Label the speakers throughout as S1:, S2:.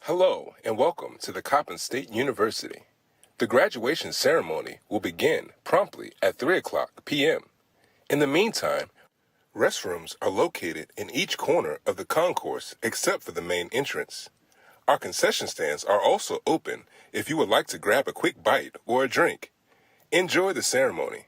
S1: Hello and welcome to the Coppin State University. The graduation ceremony will begin promptly at 3 o'clock p.m. In the meantime, restrooms are located in each corner of the concourse except for the main entrance. Our concession stands are also open if you would like to grab a quick bite or a drink. Enjoy the ceremony.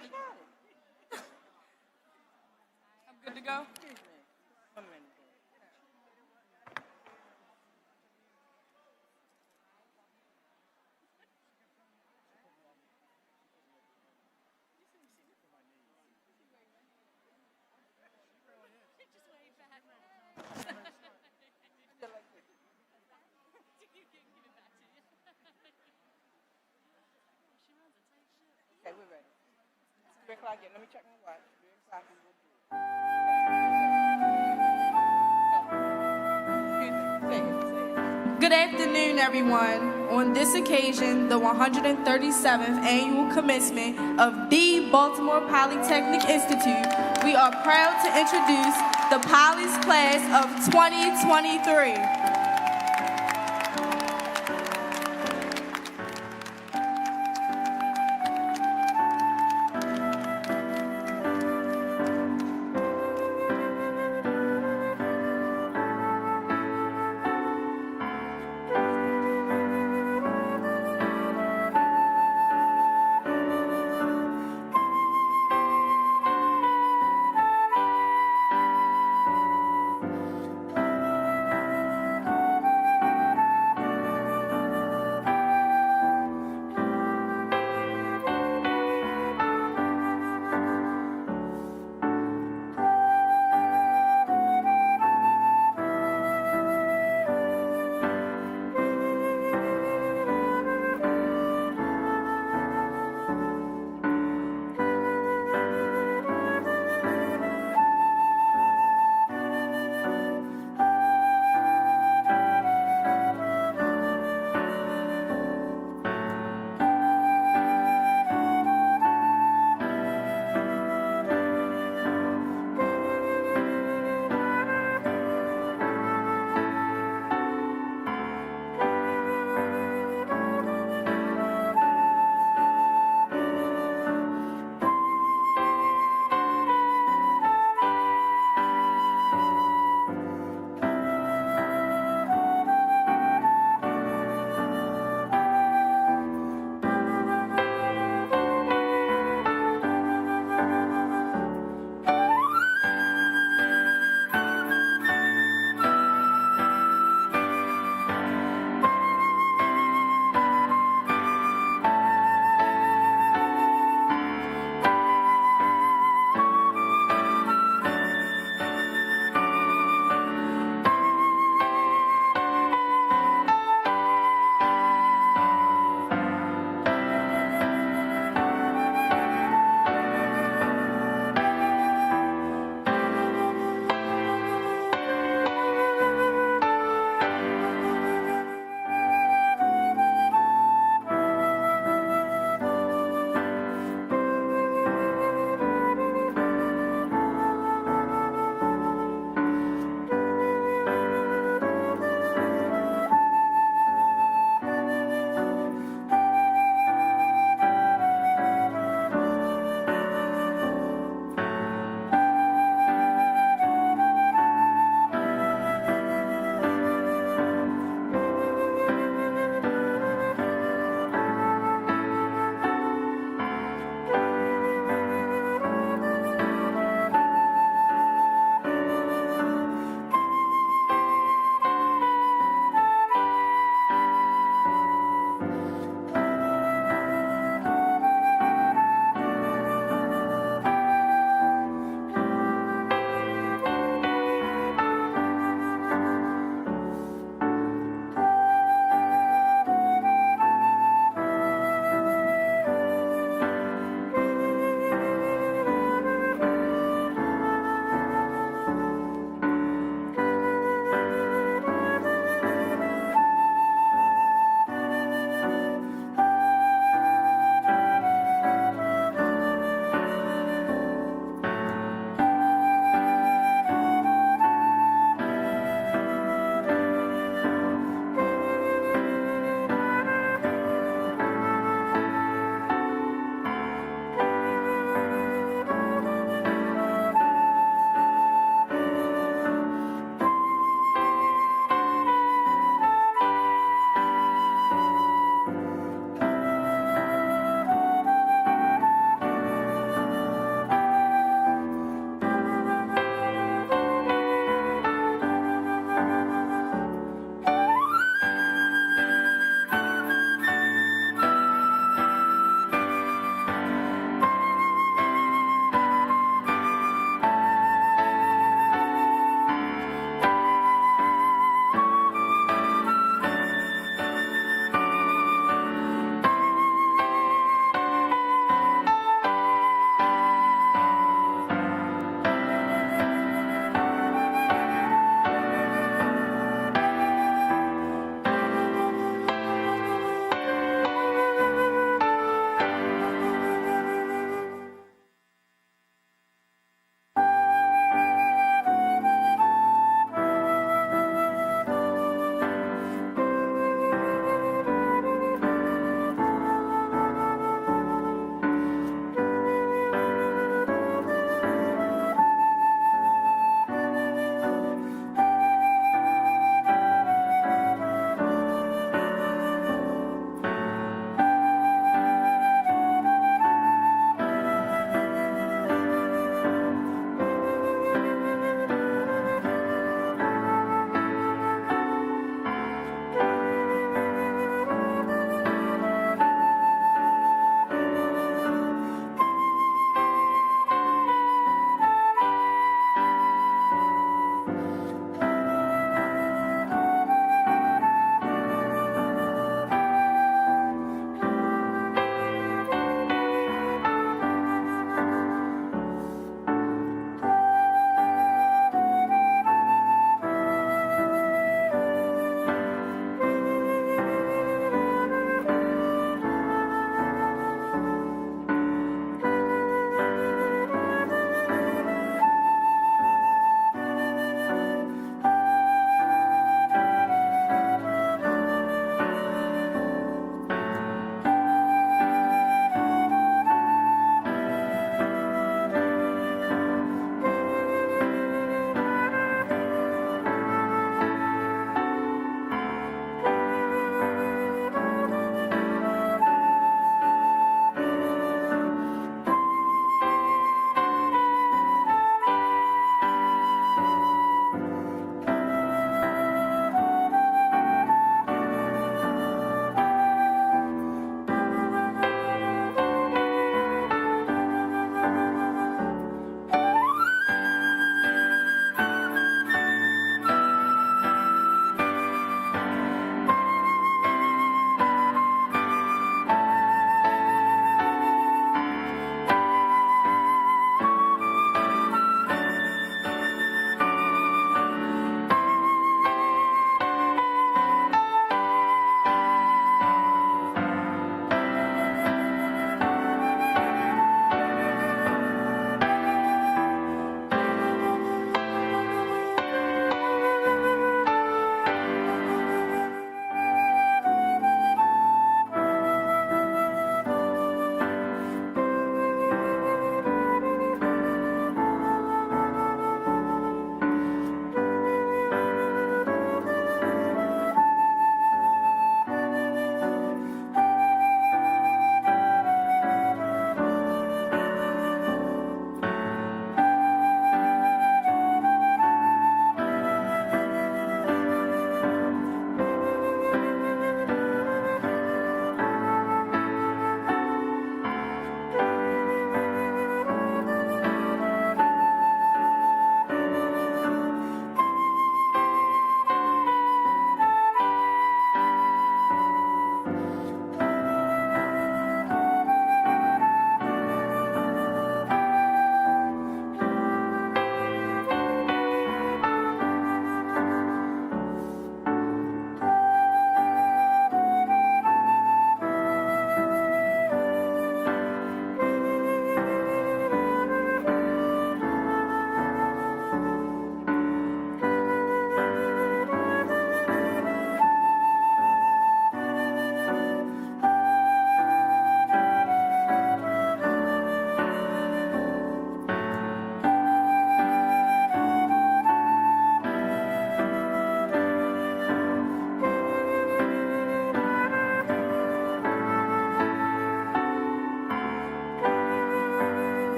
S2: I'm good to go?
S3: Okay, we're ready. 3 o'clock yet. Let me check my watch. 3 o'clock and we'll do it. Excuse me. Say it.
S2: Good afternoon, everyone. On this occasion, the 137th annual commencement of the Baltimore Polytechnic Institute, we are proud to introduce the Poly's class of 2023.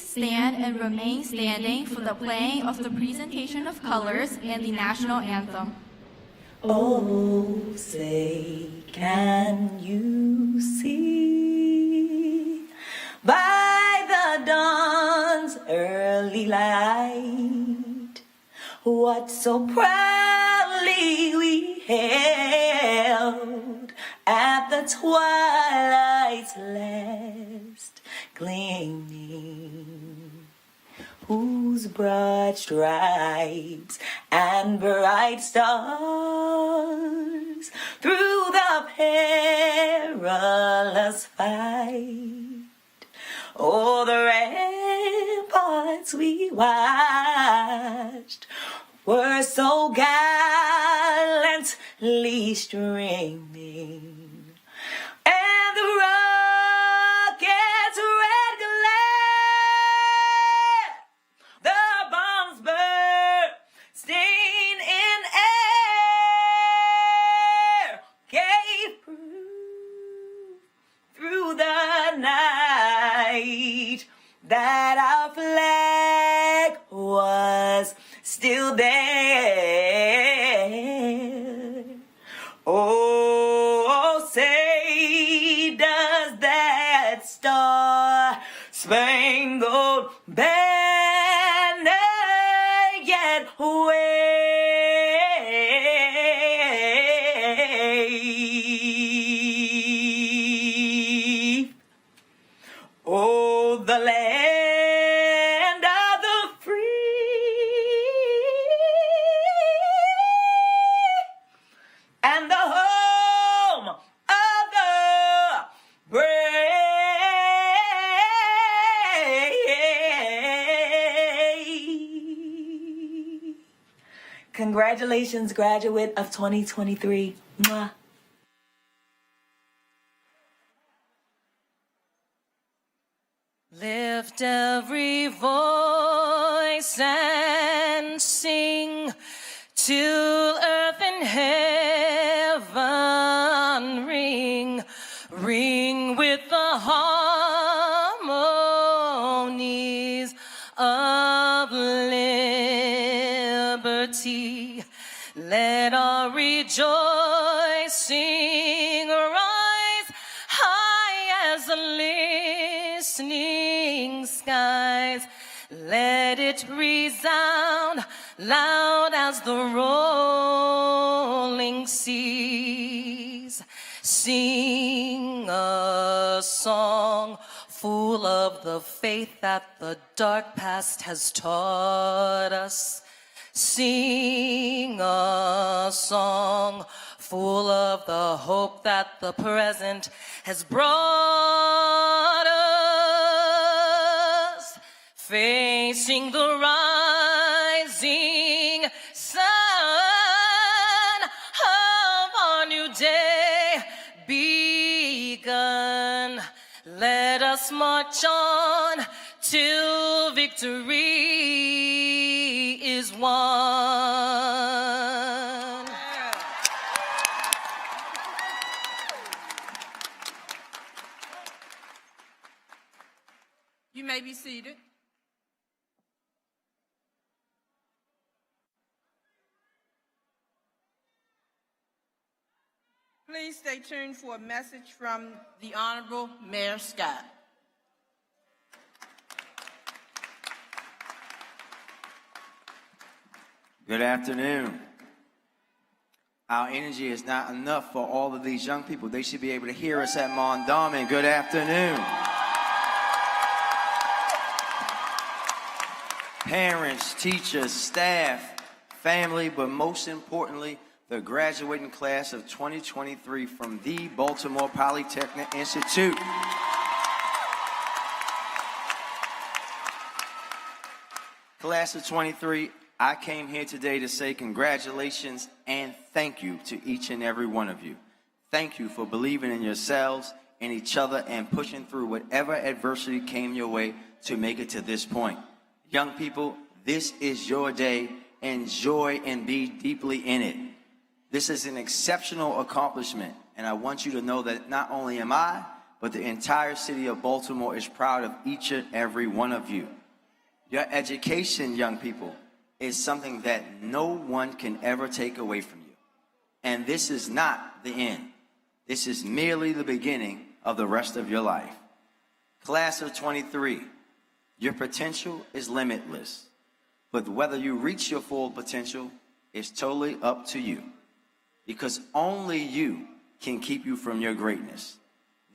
S4: stand and remain standing for the playing of the presentation of colors and the national anthem.
S5: Oh, say, can you see by the dawn's early light what so proudly we held at the twilight's last gleaming, whose broad stripes and bright stars through the perilous fight o'er the ramparts we watched were so gallantly streaming, and the rocket's red glare, the bombs bursting in air, gave proof through the night that our flag was still there. Oh, say does that star-spangled banner yet wave? Oh, the land of the free and the home of the brave. Congratulations, graduate of 2023. Mwah.
S6: Lift every voice and sing till earth and heaven ring, ring with the harmonies of liberty. Let our rejoicing rise high as the listening skies. Let it resound loud as the rolling seas. Sing a song full of the faith that the dark past has taught us. Sing a song full of the hope that the present has brought us. Facing the rising sun of our new day begun. Let us march on till victory is won.
S3: You may be seated. Please stay tuned for a message from the Honorable Mayor Scott.
S7: Good afternoon. Our energy is not enough for all of these young people. They should be able to hear us at Mondawmin. Good afternoon. Parents, teachers, staff, family, but most importantly, the graduating class of 2023 from the Baltimore Polytechnic Institute. Class of 23, I came here today to say congratulations and thank you to each and every one of you. Thank you for believing in yourselves and each other and pushing through whatever adversity came your way to make it to this point. Young people, this is your day. Enjoy and be deeply in it. This is an exceptional accomplishment, and I want you to know that not only am I, but the entire city of Baltimore is proud of each and every one of you. Your education, young people, is something that no one can ever take away from you. And this is not the end. This is merely the beginning of the rest of your life. Class of 23, your potential is limitless. But whether you reach your full potential is totally up to you. Because only you can keep you from your greatness.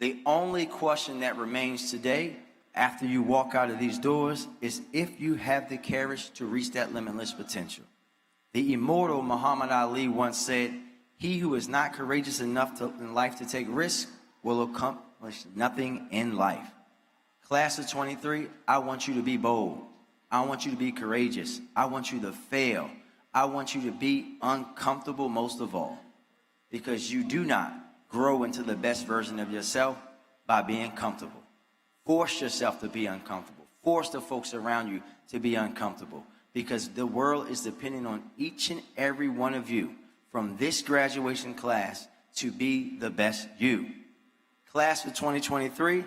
S7: The only question that remains today, after you walk out of these doors, is if you have the courage to reach that limitless potential. The immortal Muhammad Ali once said, "He who is not courageous enough in life to take risks will accomplish nothing in life." Class of 23, I want you to be bold. I want you to be courageous. I want you to fail. I want you to be uncomfortable most of all. Because you do not grow into the best version of yourself by being comfortable. Force yourself to be uncomfortable. Force the folks around you to be uncomfortable. Because the world is depending on each and every one of you from this graduation class to be the best you. Class of 2023,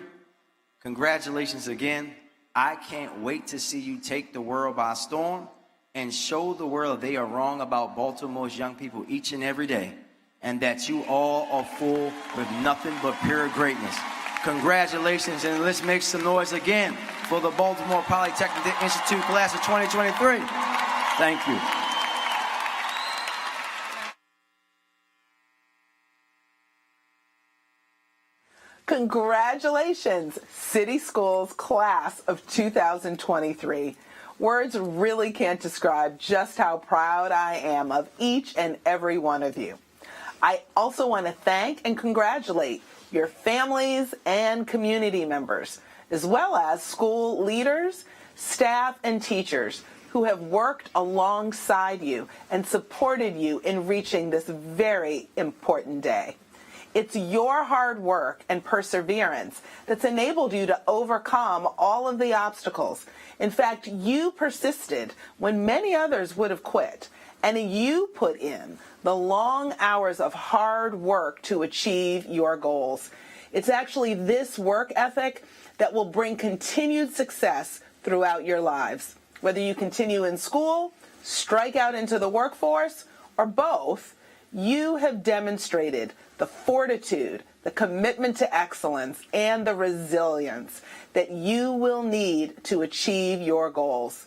S7: congratulations again. I can't wait to see you take the world by storm and show the world they are wrong about Baltimore's young people each and every day, and that you all are full with nothing but pure greatness. Congratulations, and let's make some noise again for the Baltimore Polytechnic Institute class of 2023. Thank you.
S8: Congratulations, City Schools class of 2023. Words really can't describe just how proud I am of each and every one of you. I also want to thank and congratulate your families and community members, as well as school leaders, staff, and teachers who have worked alongside you and supported you in reaching this very important day. It's your hard work and perseverance that's enabled you to overcome all of the obstacles. In fact, you persisted when many others would have quit, and you put in the long hours of hard work to achieve your goals. It's actually this work ethic that will bring continued success throughout your lives. Whether you continue in school, strike out into the workforce, or both, you have demonstrated the fortitude, the commitment to excellence, and the resilience that you will need to achieve your goals.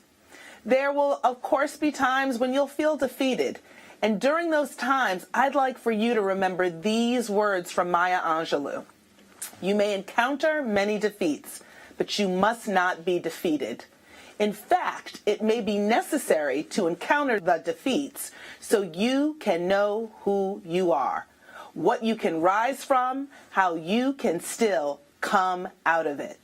S8: There will, of course, be times when you'll feel defeated. And during those times, I'd like for you to remember these words from Maya Angelou. You may encounter many defeats, but you must not be defeated. In fact, it may be necessary to encounter the defeats so you can know who you are, what you can rise from, how you can still come out of it.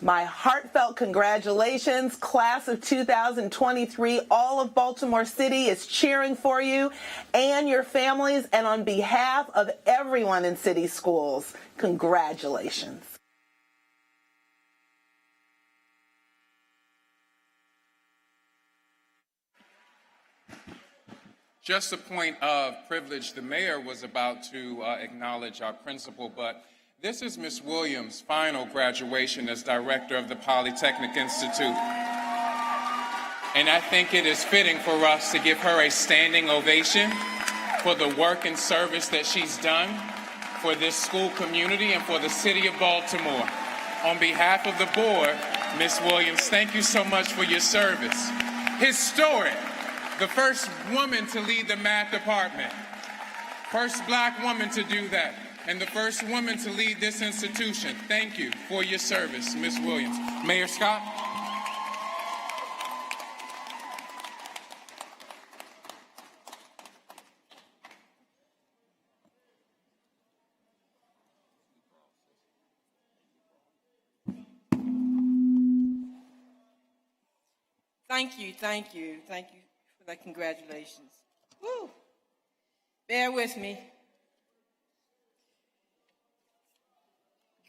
S8: My heartfelt congratulations, class of 2023. All of Baltimore City is cheering for you and your families, and on behalf of everyone in City Schools, congratulations.
S9: Just a point of privilege, the mayor was about to acknowledge our principal, but this is Ms. Williams' final graduation as director of the Polytechnic Institute. And I think it is fitting for us to give her a standing ovation for the work and service that she's done for this school community and for the city of Baltimore. On behalf of the board, Ms. Williams, thank you so much for your service. Historic. The first woman to lead the math department, first black woman to do that, and the first woman to lead this institution. Thank you for your service, Ms. Williams. Mayor Scott.
S3: Thank you for the congratulations. Woo. Bear with me.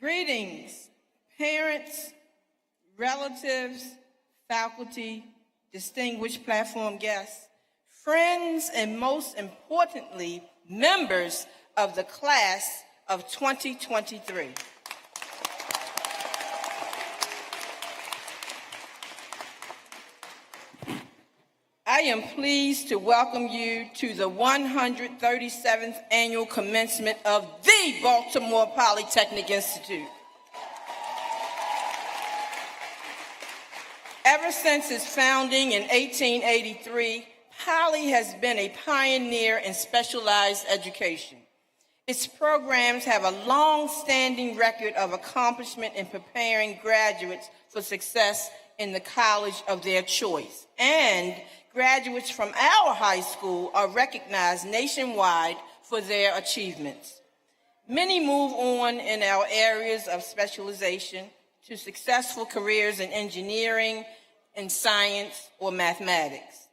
S3: Greetings, parents, relatives, faculty, distinguished platform guests, friends, and most importantly, members of the class of 2023. I am pleased to welcome you to the 137th annual commencement of the Baltimore Polytechnic Institute. Ever since its founding in 1883, Poly has been a pioneer in specialized education. Its programs have a long-standing record of accomplishment in preparing graduates for success in the college of their choice. And graduates from our high school are recognized nationwide for their achievements. Many move on in our areas of specialization to successful careers in engineering, in science, or mathematics.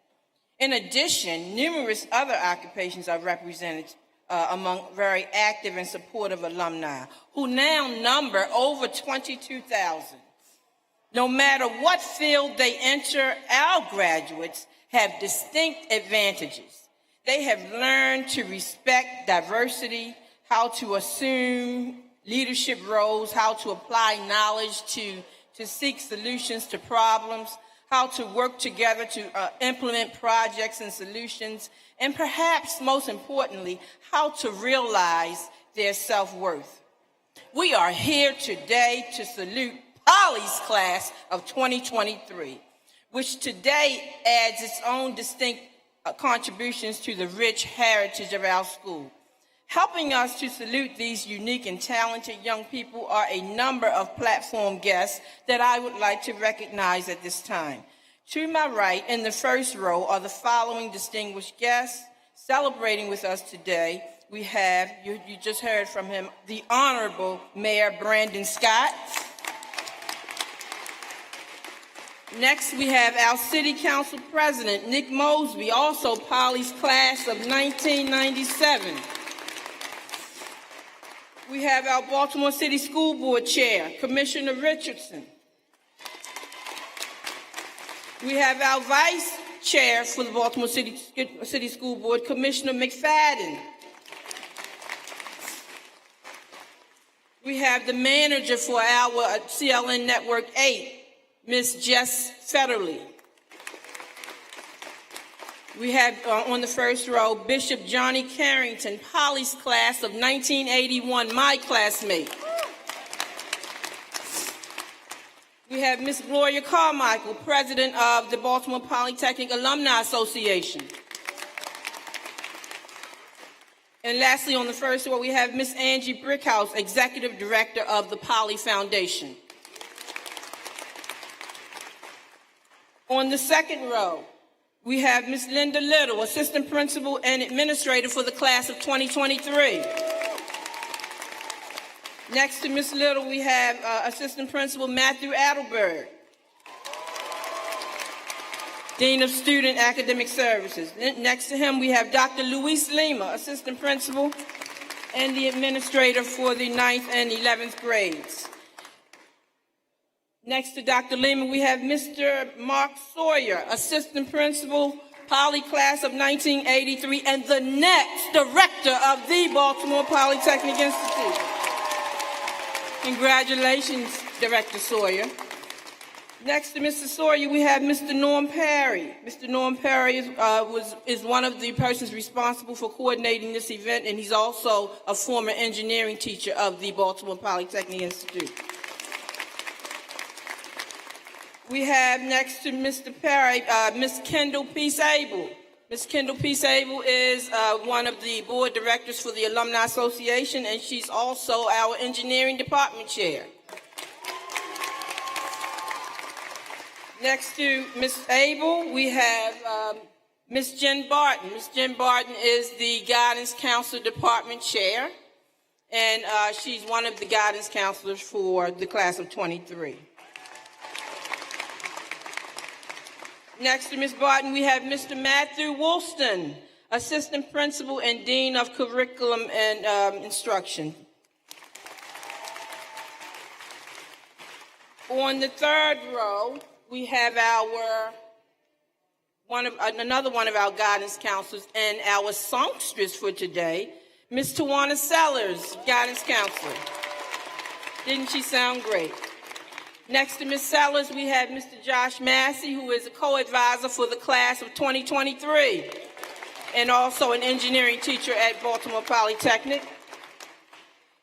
S3: In addition, numerous other occupations are represented among very active and supportive alumni, who now number over 22,000. No matter what field they enter, our graduates have distinct advantages. They have learned to respect diversity, how to assume leadership roles, how to apply knowledge to seek solutions to problems, how to work together to implement projects and solutions, and perhaps most importantly, how to realize their self-worth. We are here today to salute Poly's class of 2023, which today adds its own distinct contributions to the rich heritage of our school. Helping us to salute these unique and talented young people are a number of platform guests that I would like to recognize at this time. To my right, in the first row, are the following distinguished guests. Celebrating with us today, we have, you just heard from him, the Honorable Mayor Brandon Scott. Next, we have our City Council President, Nick Mosby, also Poly's class of 1997. We have our Baltimore City School Board Chair, Commissioner Richardson. We have our Vice Chair for the Baltimore City School Board, Commissioner McFadden. We have the manager for our CLN Network 8, Ms. Jess Federley. We have on the first row, Bishop Johnny Carrington, Poly's class of 1981, my classmate. We have Ms. Gloria Carmichael, President of the Baltimore Polytechnic Alumni Association. And lastly, on the first row, we have Ms. Angie Brickhouse, Executive Director of the Poly Foundation. On the second row, we have Ms. Linda Little, Assistant Principal and Administrator for the class of 2023. Next to Ms. Little, we have Assistant Principal Matthew Adelberg, Dean of Student Academic Services. Next to him, we have Dr. Luis Lima, Assistant Principal and the Administrator for the 9th and 11th grades. Next to Dr. Lima, we have Mr. Mark Sawyer, Assistant Principal, Poly Class of 1983, and the next Director of the Baltimore Polytechnic Institute. Congratulations, Director Sawyer. Next to Mr. Sawyer, we have Mr. Norm Perry. Mr. Norm Perry is one of the persons responsible for coordinating this event, and he's also a former engineering teacher of the Baltimore Polytechnic Institute. We have next to Mr. Perry, Ms. Kendall P. Sable. Ms. Kendall P. Sable is one of the board directors for the Alumni Association, and she's also our engineering department chair. Next to Ms. Abel, we have Ms. Jen Barton. Ms. Jen Barton is the guidance counselor department chair, and she's one of the guidance counselors for the class of 23. Next to Ms. Barton, we have Mr. Matthew Woolston, Assistant Principal and Dean of Curriculum and Instruction. On the third row, we have another one of our guidance counselors and our songstress for today, Ms. Tawana Sellers, guidance counselor. Didn't she sound great? Next to Ms. Sellers, we have Mr. Josh Massey, who is a co-advisor for the class of 2023, and also an engineering teacher at Baltimore Polytechnic.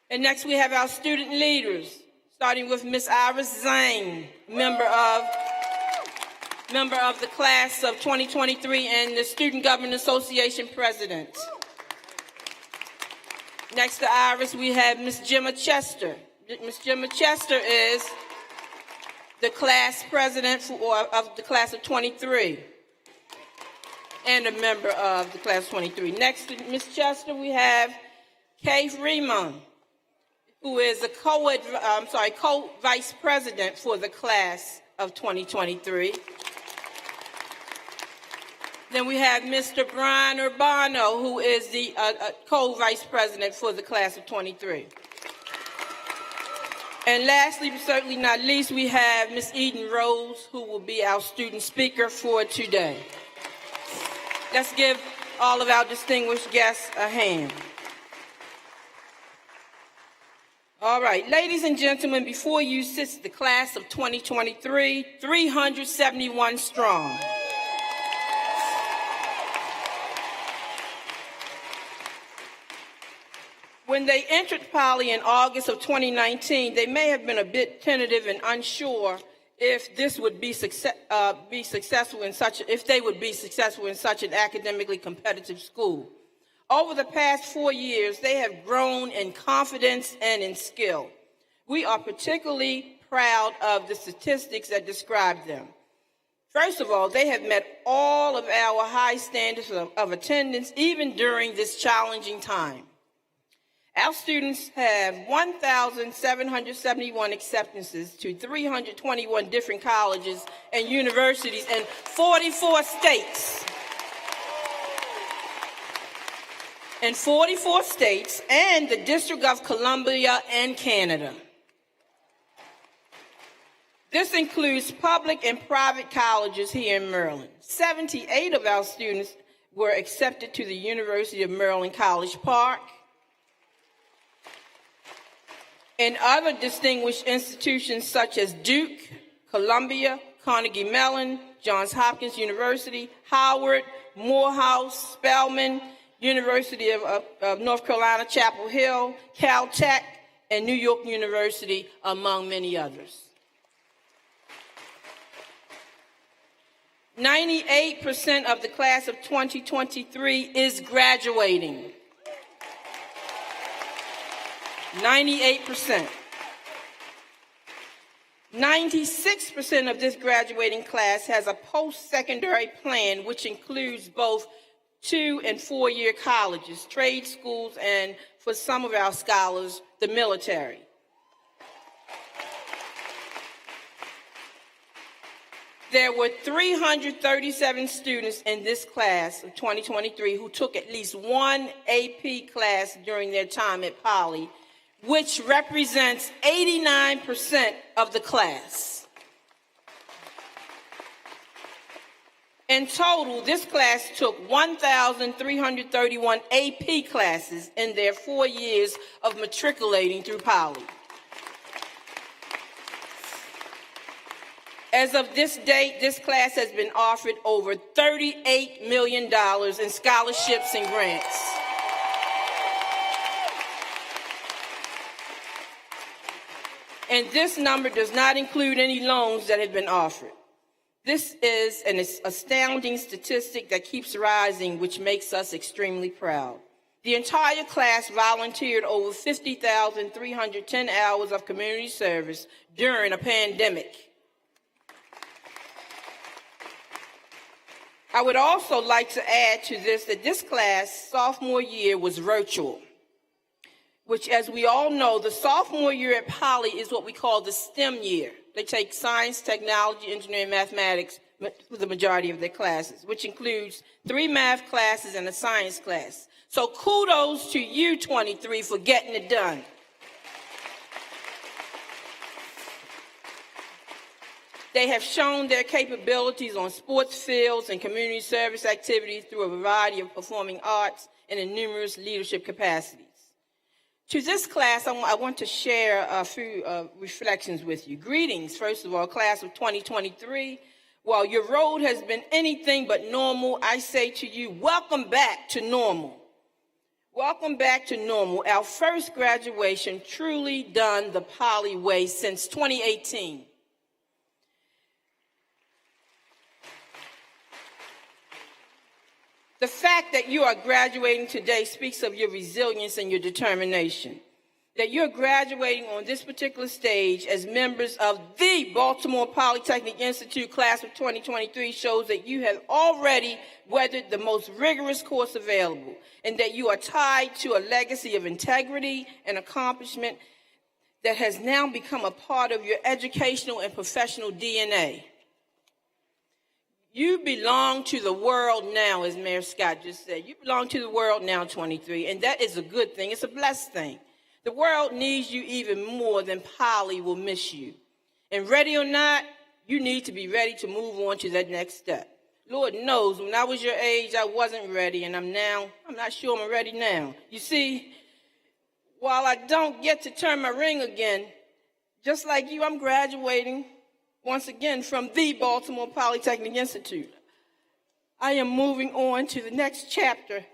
S3: And next we have our student leaders, starting with Ms. Iris Zhang, member of the class of 2023 and the Student Government Association president. Next to Iris, we have Ms. Gemma Chester. Ms. Gemma Chester is the class president of the class of 23 and a member of the class of 23. Next to Ms. Chester, we have Kay Freeman, who is a co-vice president for the class of 2023. Then we have Mr. Brian Urbano, who is the co-vice president for the class of 23. And lastly, but certainly not least, we have Ms. Eden Rose, who will be our student speaker for today. Let's give all of our distinguished guests a hand. All right, ladies and gentlemen, before you sits the class of 2023, 371 strong. When they entered Poly in August of 2019, they may have been a bit tentative and unsure if this would be successful in such an academically competitive school. Over the past 4 years, they have grown in confidence and in skill. We are particularly proud of the statistics that describe them. First of all, they have met all of our high standards of attendance, even during this challenging time. Our students have 1,771 acceptances to 321 different colleges and universities in 44 states. In 44 states and the District of Columbia and Canada. This includes public and private colleges here in Maryland. 78 of our students were accepted to the University of Maryland College Park, and other distinguished institutions such as Duke, Columbia, Carnegie Mellon, Johns Hopkins University, Howard, Morehouse, Spelman, University of North Carolina, Chapel Hill, Caltech, and New York University, among many others. 98% of the class of 2023 is graduating. 98%. 96% of this graduating class has a post-secondary plan, which includes both 2- and 4-year colleges, trade schools, and for some of our scholars, the military. There were 337 students in this class of 2023 who took at least one AP class during their time at Poly, which represents 89% of the class. In total, this class took 1,331 AP classes in their 4 years of matriculating through Poly. As of this date, this class has been offered over $38 million in scholarships and grants. And this number does not include any loans that have been offered. This is an astounding statistic that keeps rising, which makes us extremely proud. The entire class volunteered over 50,310 hours of community service during a pandemic. I would also like to add to this that this class, sophomore year, was virtual, which, as we all know, the sophomore year at Poly is what we call the STEM year. They take science, technology, engineering, mathematics for the majority of their classes, which includes 3 math classes and a science class. So kudos to you, 23, for getting it done. They have shown their capabilities on sports fields and community service activities through a variety of performing arts and in numerous leadership capacities. To this class, I want to share a few reflections with you. Greetings, first of all, class of 2023. While your road has been anything but normal, I say to you, welcome back to normal. Welcome back to normal. Our first graduation truly done the Poly way since 2018. The fact that you are graduating today speaks of your resilience and your determination. That you're graduating on this particular stage as members of the Baltimore Polytechnic Institute class of 2023 shows that you have already weathered the most rigorous course available, and that you are tied to a legacy of integrity and accomplishment that has now become a part of your educational and professional DNA. You belong to the world now, as Mayor Scott just said. You belong to the world now, 23, and that is a good thing. It's a blessed thing. The world needs you even more than Poly will miss you. And ready or not, you need to be ready to move on to that next step. Lord knows, when I was your age, I wasn't ready, and I'm not sure I'm ready now. You see, while I don't get to turn my ring again, just like you, I'm graduating once again from the Baltimore Polytechnic Institute. I am moving on to the next chapter.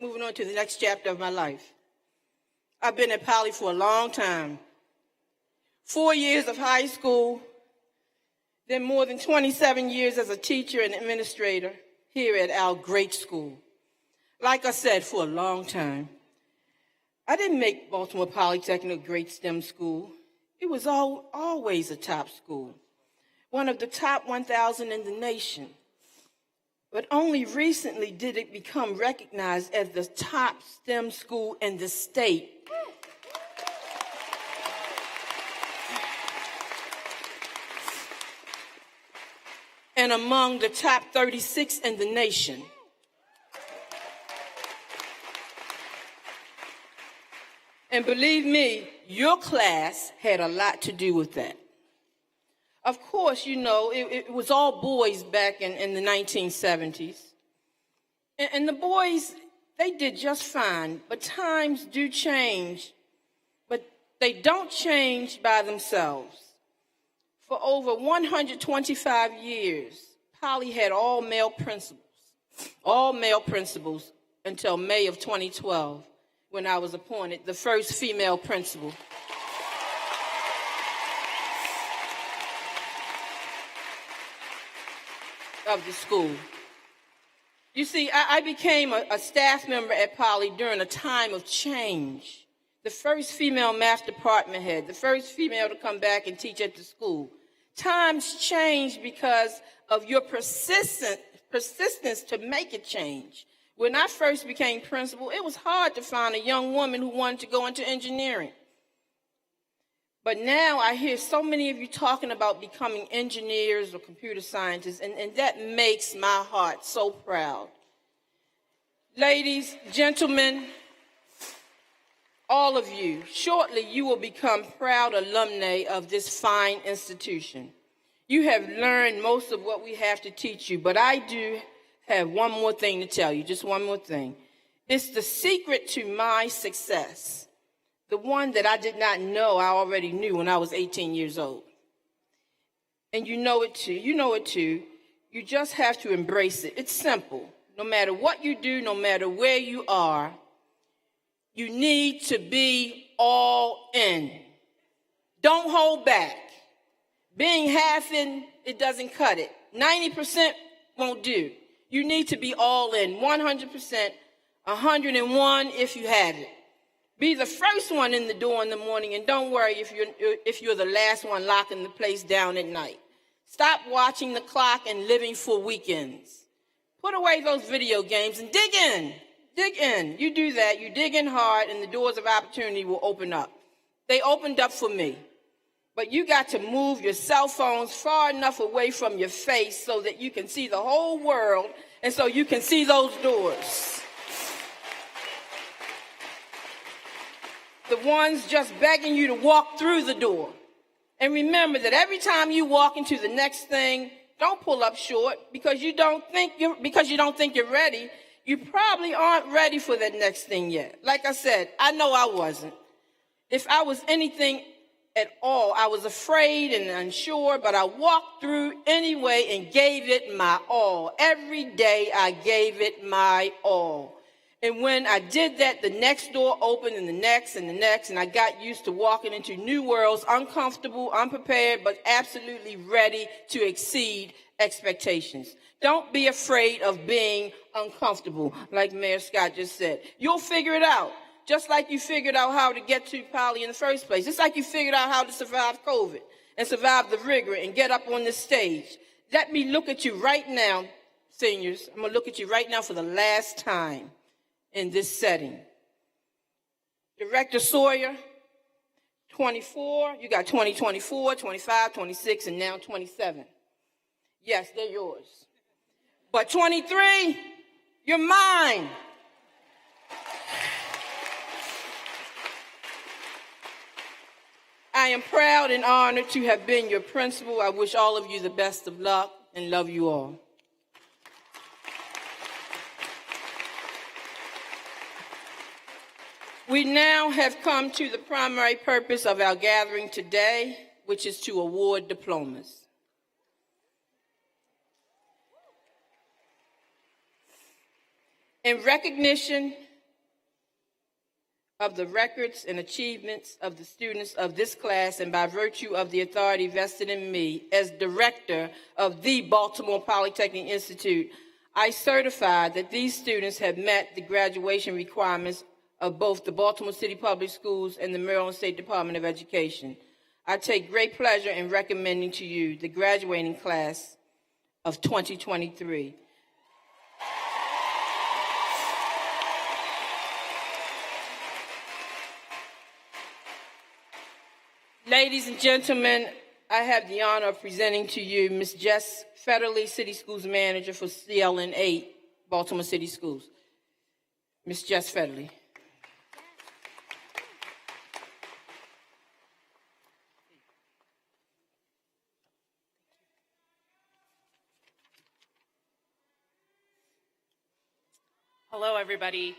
S3: Moving on to the next chapter of my life. I've been at Poly for a long time. 4 years of high school, then more than 27 years as a teacher and administrator here at our great school. Like I said, for a long time. I didn't make Baltimore Polytechnic a great STEM school. It was always a top school, one of the top 1,000 in the nation. But only recently did it become recognized as the top STEM school in the state. And among the top 36 in the nation. And believe me, your class had a lot to do with that. Of course, you know, it was all boys back in the 1970s. And the boys, they did just fine, but times do change, but they don't change by themselves. For over 125 years, Poly had all male principals until May of 2012, when I was appointed the first female principal. Of the school. You see, I became a staff member at Poly during a time of change. The first female math department head, the first female to come back and teach at the school. Times change because of your persistence to make it change. When I first became principal, it was hard to find a young woman who wanted to go into engineering. But now I hear so many of you talking about becoming engineers or computer scientists, and that makes my heart so proud. Ladies, gentlemen, all of you, shortly you will become proud alumni of this fine institution. You have learned most of what we have to teach you, but I do have one more thing to tell you, just one more thing. It's the secret to my success. The one that I did not know I already knew when I was 18 years old. And you know it too. You just have to embrace it. It's simple. No matter what you do, no matter where you are, you need to be all in. Don't hold back. Being half in, it doesn't cut it. 90% won't do. You need to be all in, 100%, 101 if you have it. Be the first one in the door in the morning, and don't worry if you're the last one locking the place down at night. Stop watching the clock and living for weekends. Put away those video games and dig in. Dig in. You do that, you dig in hard, and the doors of opportunity will open up. They opened up for me. But you got to move your cell phones far enough away from your face so that you can see the whole world, and so you can see those doors. the ones just begging you to walk through the door. And remember that every time you walk into the next thing, don't pull up short because you don't think you're ready. You probably aren't ready for that next thing yet. Like I said, I know I wasn't. If I was anything at all, I was afraid and unsure, but I walked through anyway and gave it my all. Every day I gave it my all. And when I did that, the next door opened and the next, and I got used to walking into new worlds, uncomfortable, unprepared, but absolutely ready to exceed expectations. Don't be afraid of being uncomfortable, like Mayor Scott just said. You'll figure it out, just like you figured out how to get to Poly in the first place, just like you figured out how to survive COVID and survive the rigor and get up on this stage. Let me look at you right now, seniors. I'm going to look at you right now for the last time in this setting. Director Sawyer, 24, you got 2024, 25, 26, and now 27. Yes, they're yours. But 23, you're mine. I am proud and honored to have been your principal. I wish all of you the best of luck and love you all. We now have come to the primary purpose of our gathering today, which is to award diplomas. In recognition of the records and achievements of the students of this class, and by virtue of the authority vested in me as director of the Baltimore Polytechnic Institute, I certify that these students have met the graduation requirements of both the Baltimore City Public Schools and the Maryland State Department of Education. I take great pleasure in recommending to you the graduating class of 2023. Ladies and gentlemen, I have the honor of presenting to you Ms. Jess Federley, City Schools Manager for CLN 8, Baltimore City Schools. Ms. Jess Federley.
S10: Hello, everybody.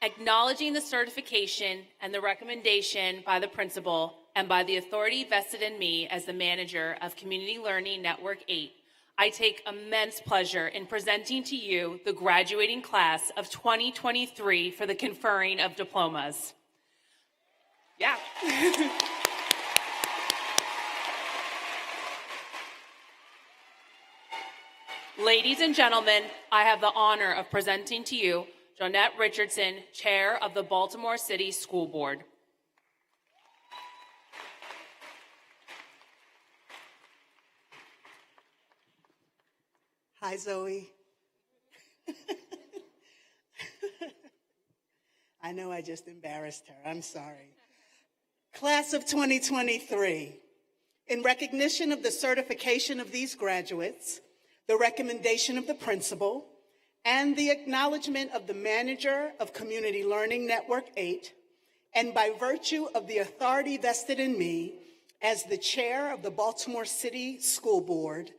S10: Acknowledging the certification and the recommendation by the principal and by the authority vested in me as the manager of Community Learning Network 8, I take immense pleasure in presenting to you the graduating class of 2023 for the conferring of diplomas. Yeah. Ladies and gentlemen, I have the honor of presenting to you Jonette Richardson, Chair of the Baltimore City School Board.
S11: Hi, Zoe. I know I just embarrassed her. I'm sorry. Class of 2023, in recognition of the certification of these graduates, the recommendation of the principal, and the acknowledgement of the manager of Community Learning Network 8, and by virtue of the authority vested in me as the chair of the Baltimore City School Board,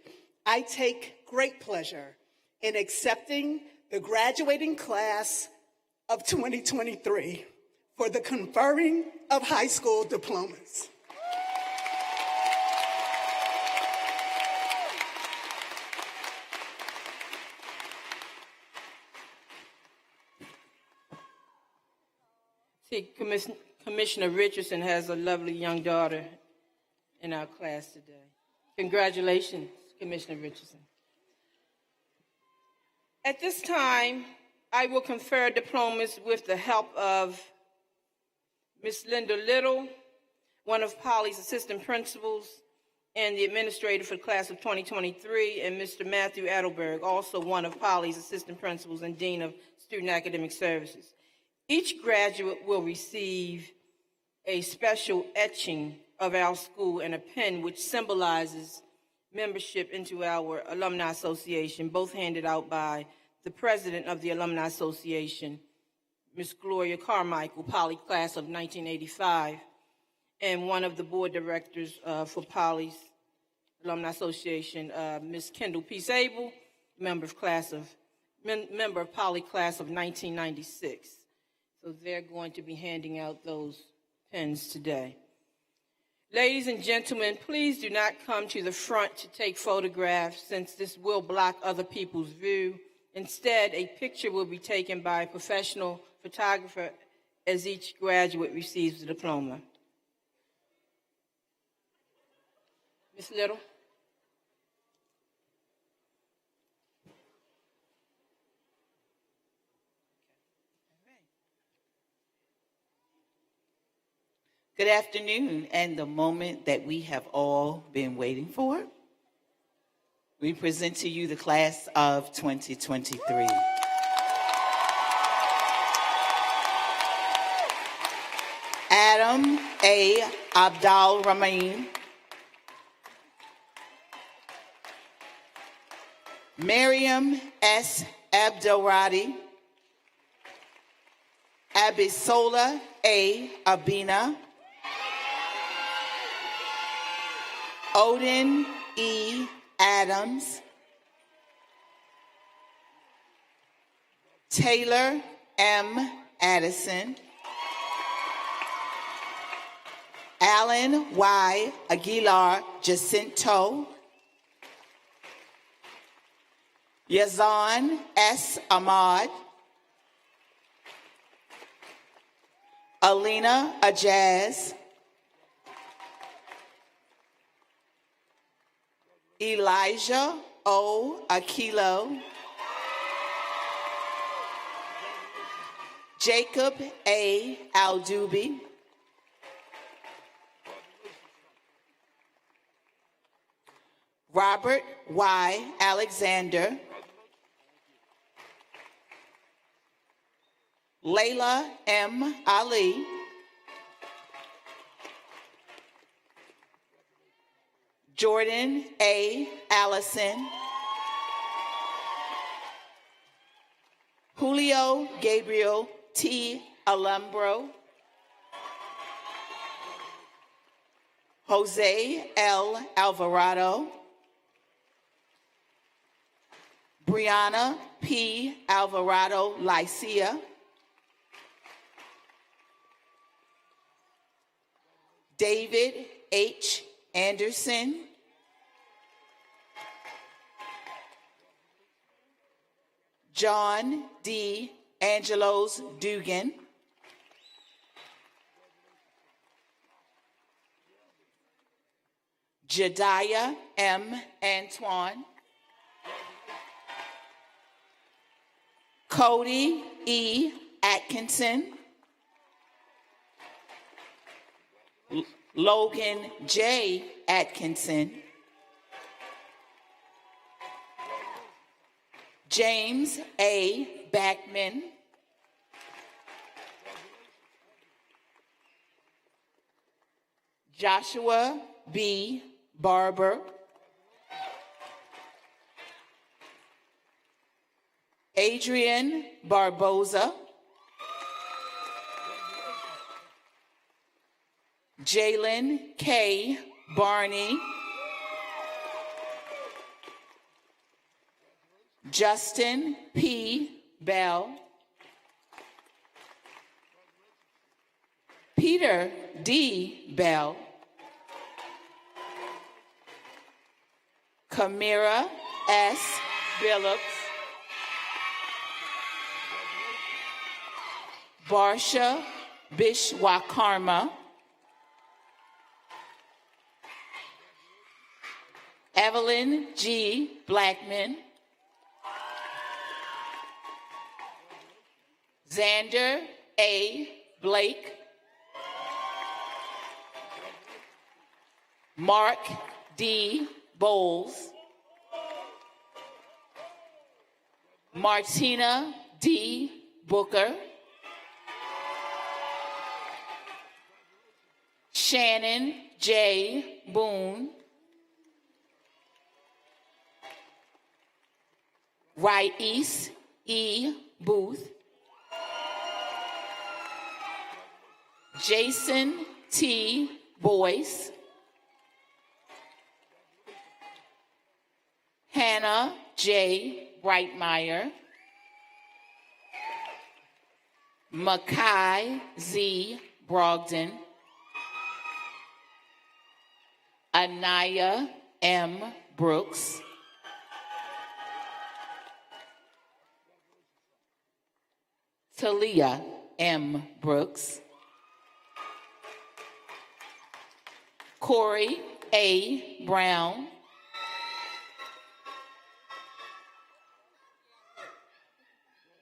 S11: I take great pleasure in accepting the graduating class of 2023 for the conferring of high school diplomas.
S3: See, Commissioner Richardson has a lovely young daughter in our class today. Congratulations, Commissioner Richardson. At this time, I will confer diplomas with the help of Ms. Linda Little, one of Poly's assistant principals and the administrator for the class of 2023, and Mr. Matthew Adelberg, also one of Poly's assistant principals and dean of student academic services. Each graduate will receive a special etching of our school and a pen which symbolizes membership into our Alumni Association, both handed out by the president of the Alumni Association, Miss Gloria Carmichael, Poly class of 1985, and one of the board directors for Poly's Alumni Association, Miss Kendall P. Sable, member of Poly class of 1996. So they're going to be handing out those pens today. Ladies and gentlemen, please do not come to the front to take photographs since this will block other people's view. Instead, a picture will be taken by a professional photographer as each graduate receives the diploma. Ms. Little.
S12: Good afternoon, and the moment that we have all been waiting for. We present to you the class of 2023. Adam A. Abdal-Rahman, Miriam S. Abdelradi, Abisola A. Abina, Odin E. Adams, Taylor M. Addison, Alan Y. Aguilar Jacinto, Yazan S. Ahmad, Alina Ajaz, Elijah O. Aquilo, Jacob A. Aldubi, Robert Y. Alexander, Layla M. Ali, Jordan A. Allison, Julio Gabriel T. Alambro, Jose L. Alvarado, Brianna P. Alvarado Lycia, David H. Anderson, John D. Angelos Dugan, Jediah M. Antoine, Cody E. Atkinson, Logan J. Atkinson, James A. Backman, Joshua B. Barber, Adrian Barboza, Jalen K. Barney, Justin P. Bell, Peter D. Bell, Kamira S. Billups, Barsha Bishwakarma, Evelyn G. Blackman, Xander A. Blake, Mark D. Bowles, Martina D. Booker, Shannon J. Boone, Rais E. Booth, Jason T. Boyce, Hannah J. Brightmeyer, Makai Z. Brogdon, Anaya M. Brooks, Talia M. Brooks, Corey A. Brown,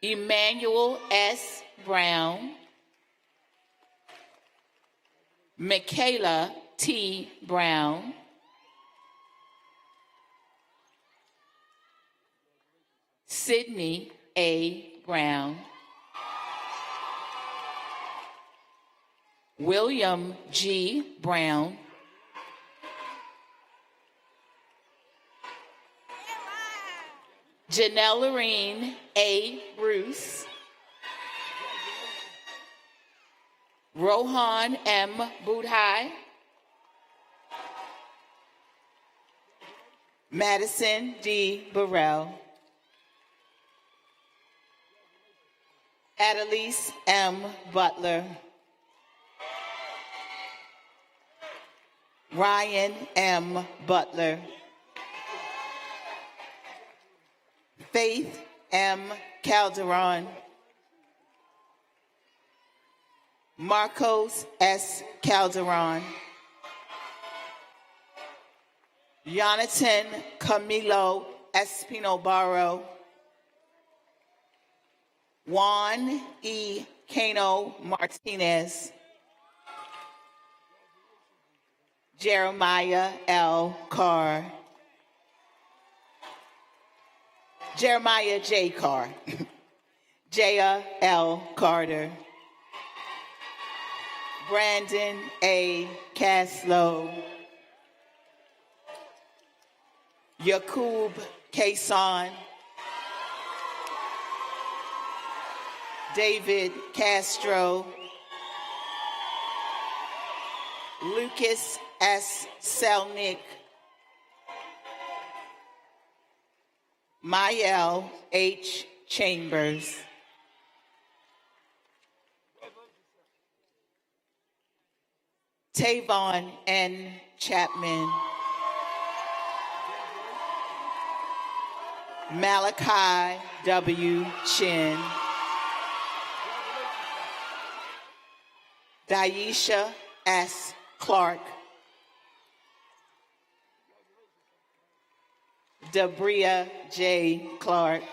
S12: Emmanuel S. Brown, Michaela T. Brown, Sydney A. Brown, William G. Brown, Janelle Lorene A. Bruce, Rohan M. Budhai, Madison D. Burrell, Adelise M. Butler, Ryan M. Butler, Faith M. Calderon, Marcos S. Calderon, Jonathan Camilo Espino Barro, Juan E. Cano Martinez, Jeremiah L. Carr, Jeremiah J. Carr, Jaya L. Carter, Brandon A. Caslow, Yakub Kason, David Castro, Lucas S. Selnick, Mael H. Chambers, Tavon N. Chapman, Malachi W. Chin, Daisha S. Clark, Debria J. Clark,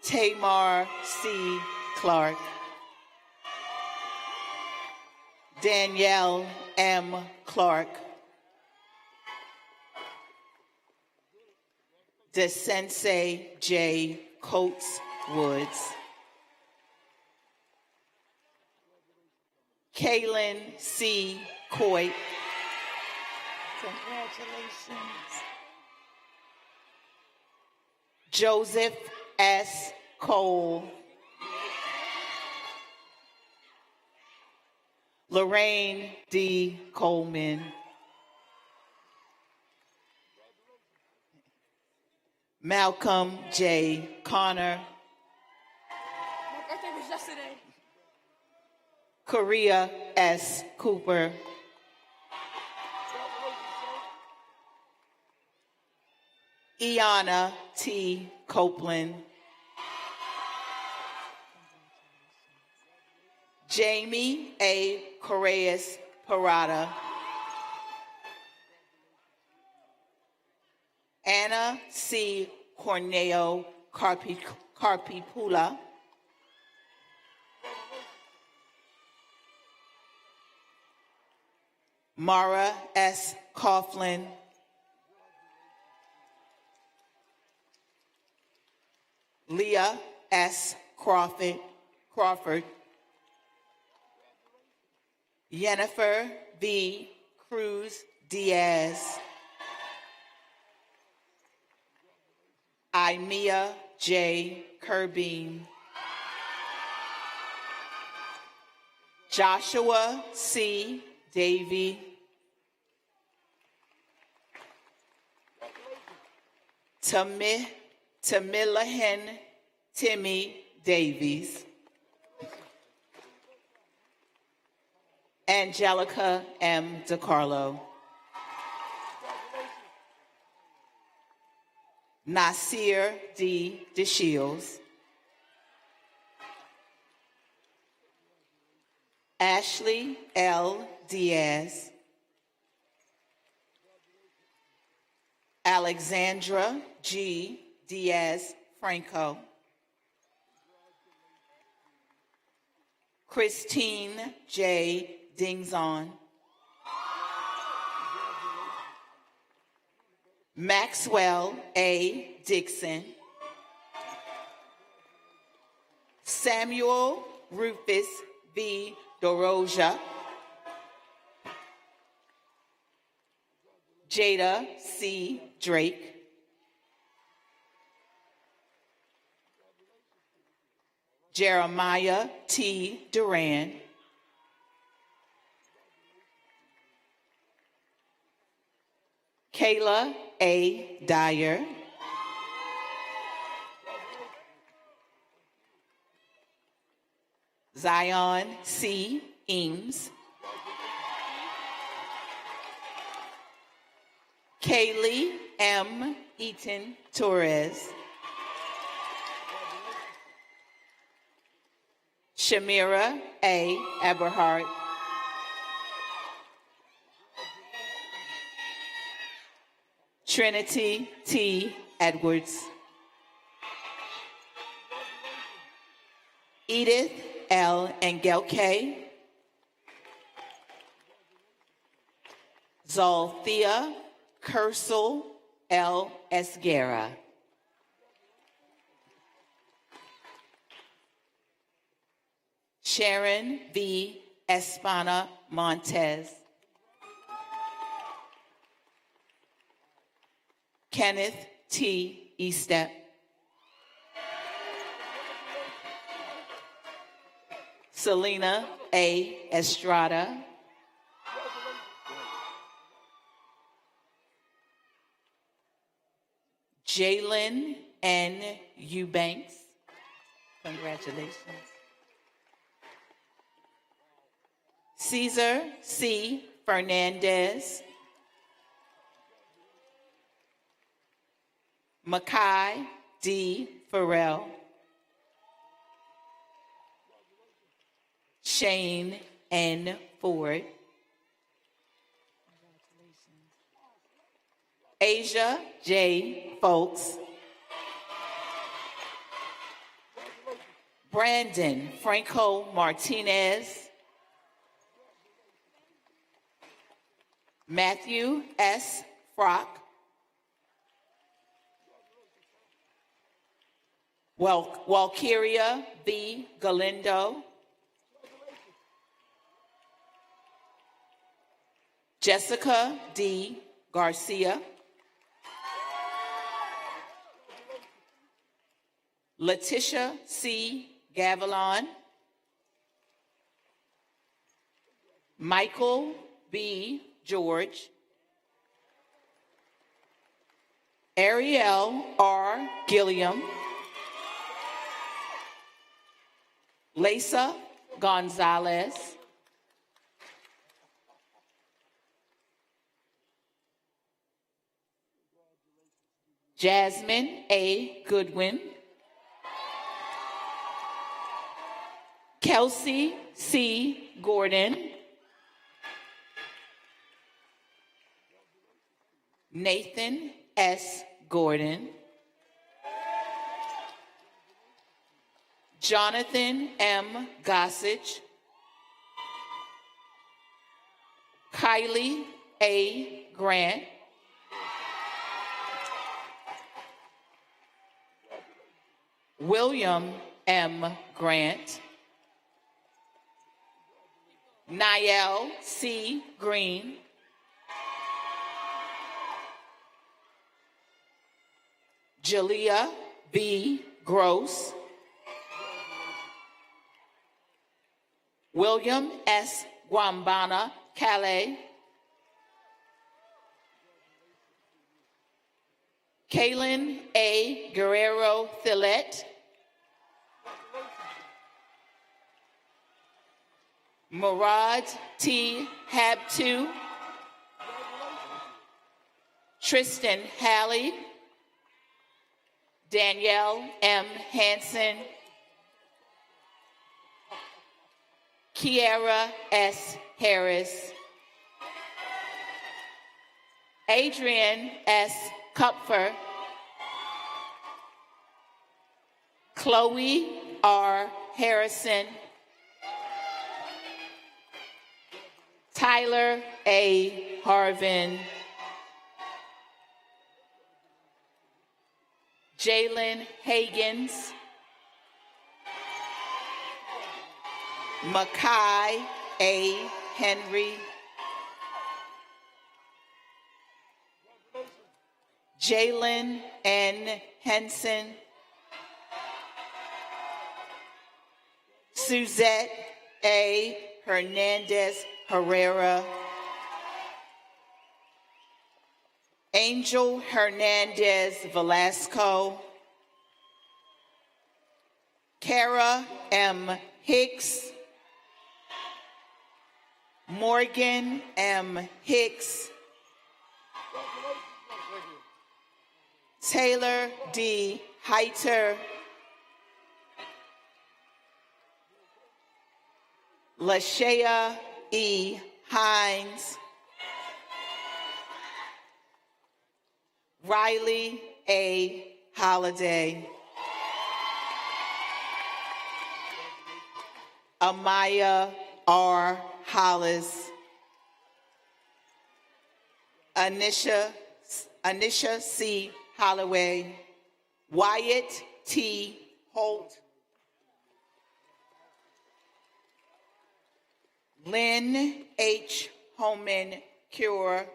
S12: Tamar C. Clark, Danielle M. Clark, DeSensei J. Coates Woods, Kaylin C. Coit, congratulations, Joseph S. Cole, Lorraine D. Coleman, Malcolm J. Connor,
S2: My birthday was yesterday.
S12: Korea S. Cooper, Iana T. Copeland, Jamie A. Correas Parada, Anna C. Corneo Carpipula, Mara S. Coughlin, Leah S. Crawford, Yennefer V. Cruz Diaz, Imea J. Kirby, Joshua C. Davy. Tamilahen Timmy Davies. Angelica M. DiCarlo. Nasir D. DeShields. Ashley L. Diaz. Alexandra G. Diaz Franco. Christine J. Dingzon. Maxwell A. Dixon. Samuel Rufus V. Doroja. Jada C. Drake. Jeremiah T. Duran. Kayla A. Dyer. Zion C. Eames. Kaylee M. Eaton Torres. Shamira A. Eberhardt. Trinity T. Edwards. Edith L. Engelke. Zalthea Kersel L. Esguerra. Sharon V. Espana Montez. Kenneth T. Estep. Selena A. Estrada. Jalen N. Eubanks. Congratulations. Cesar C. Fernandez. Makai D. Farrell. Shane N. Ford. Asia J. Folks. Brandon Franco Martinez. Matthew S. Frock. Walkiria V. Galindo. Jessica D. Garcia. Letitia C. Gavilon. Michael B. George. Ariel R. Gilliam. Lisa Gonzalez. Jasmine A. Goodwin. Kelsey C. Gordon. Nathan S. Gordon. Jonathan M. Gossage. Kylie A. Grant. William M. Grant. Niall C. Green. Jalea B. Gross. William S. Guambana Calais, Kaylin A. Guerrero Thillet, Murad T. Habtu, Tristan Halley, Danielle M. Hansen, Kiara S. Harris, Adrian S. Kupfer, Chloe R. Harrison, Tyler A. Harvin, Jalen Hagans, Makai A. Henry, Jalen N. Henson, Suzette A. Hernandez Herrera, Angel Hernandez Velasco, Kara M. Hicks, Morgan M. Hicks, Taylor D. Heiter, Lashea E. Hines, Riley A. Holiday, Amaya R. Hollis, Anisha C. Holloway, Wyatt T. Holt, Lynn H. Homan Cure,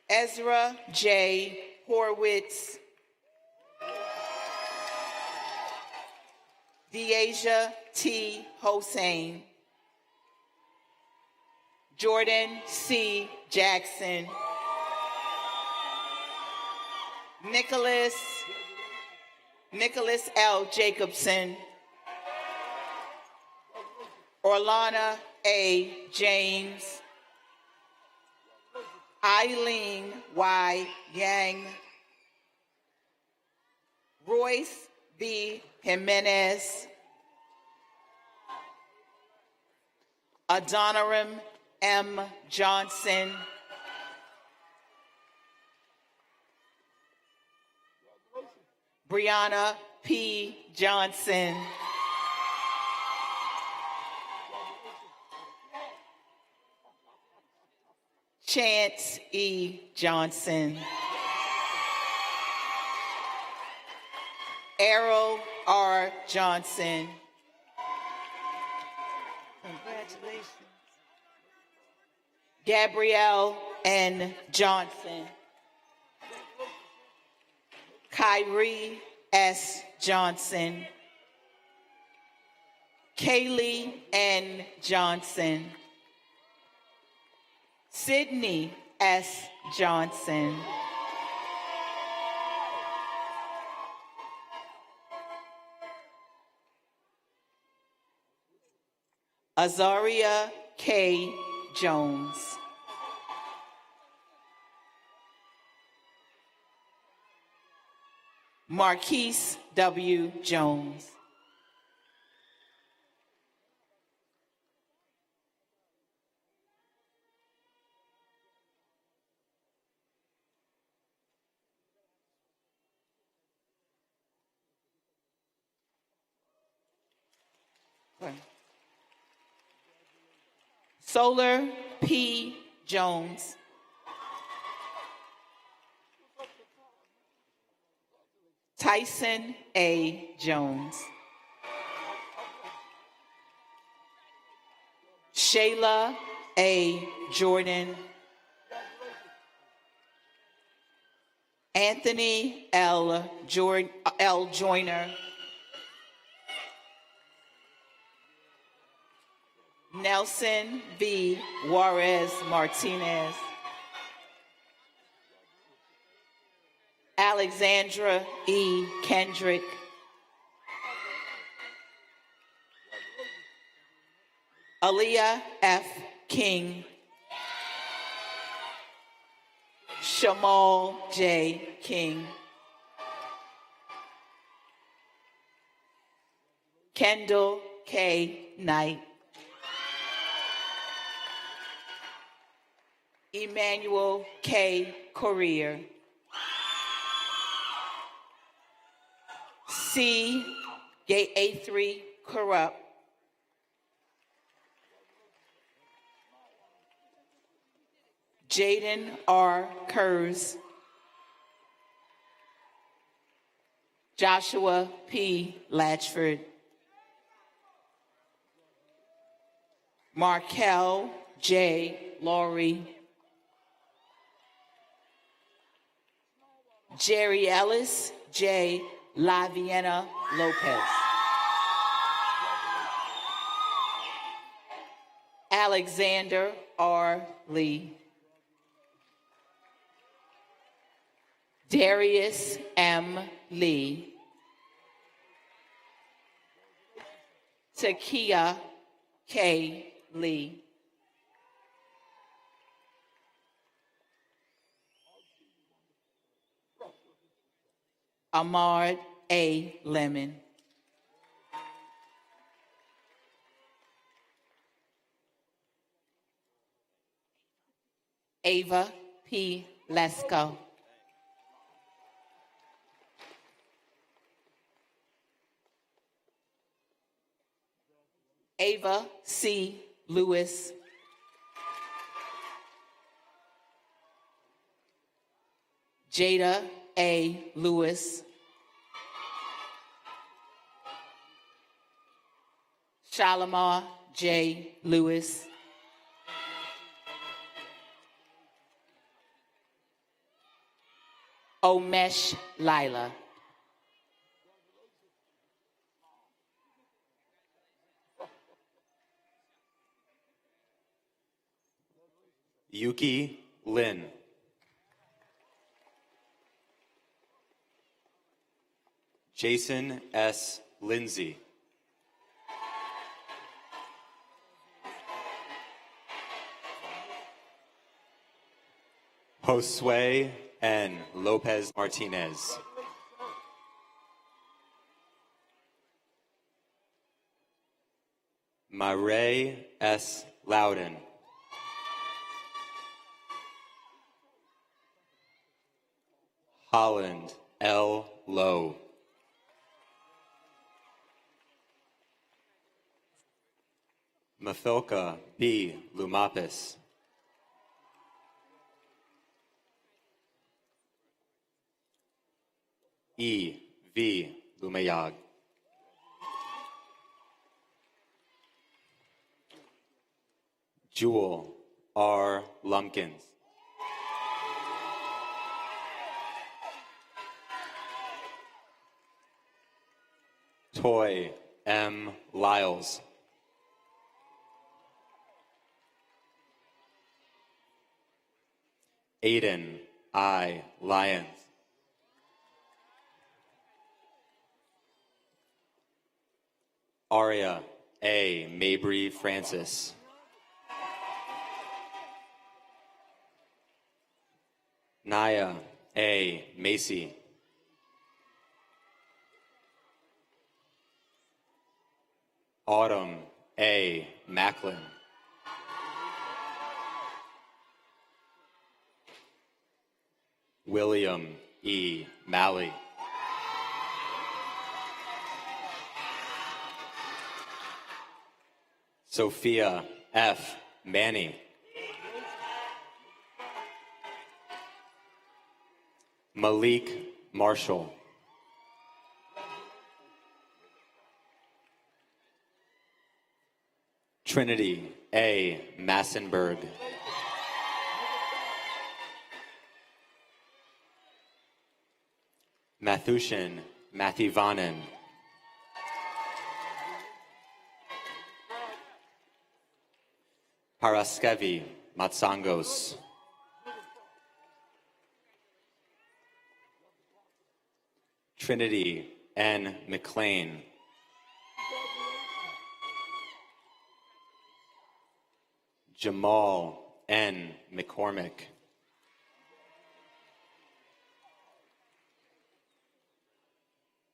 S12: Ezra J. Horwitz, Deasia T. Hossain, Jordan C. Jackson, Nicholas L. Jacobson, Orlana A. James, Eileen Y. Yang, Royce B. Jimenez, Adoniram M. Johnson, Brianna P. Johnson, Chance E. Johnson, Errol R. Johnson. Congratulations. Gabrielle N. Johnson, Kyrie S. Johnson, Kaylee N. Johnson, Sydney S. Johnson, Azaria K. Jones, Marquise W. Jones, Solar P. Jones, Tyson A. Jones, Shayla A. Jordan, Anthony L. Joyner, Nelson V. Juarez Martinez. Alexandra E. Kendrick. Aaliyah F. King. Shamal J. King. Kendall K. Knight. Emmanuel K. Corrier. C. A3 Corrupt. Jaden R. Kurz. Joshua P. Latchford. Markel J. Laurie. Jerry Ellis J. Laviena Lopez. Alexander R. Lee. Darius M. Lee. Takia K. Lee. Ahmad A. Lemon. Ava P. Lesko. Ava C. Lewis. Jada A. Lewis. Shalimar J. Lewis. Omesh Lila.
S13: Yuki Lin. Jason S. Lindsay. Josue N. Lopez Martinez. Marae S. Loudon. Holland L. Lowe. Mathilka B. Lumapis. E. V. Lumayag. Jewel R. Lumpkins. Toy M. Lyles. Aiden I. Lyons. Aria A. Mabry Francis. Naya A. Macy. Autumn A. Macklin. William E. Malley. Sophia F. Manny. Malik Marshall. Trinity A. Massenberg. Mathushin Mathivanen. Paraskevi Matsangos. Trinity N. McLean. Jamal N. McCormick.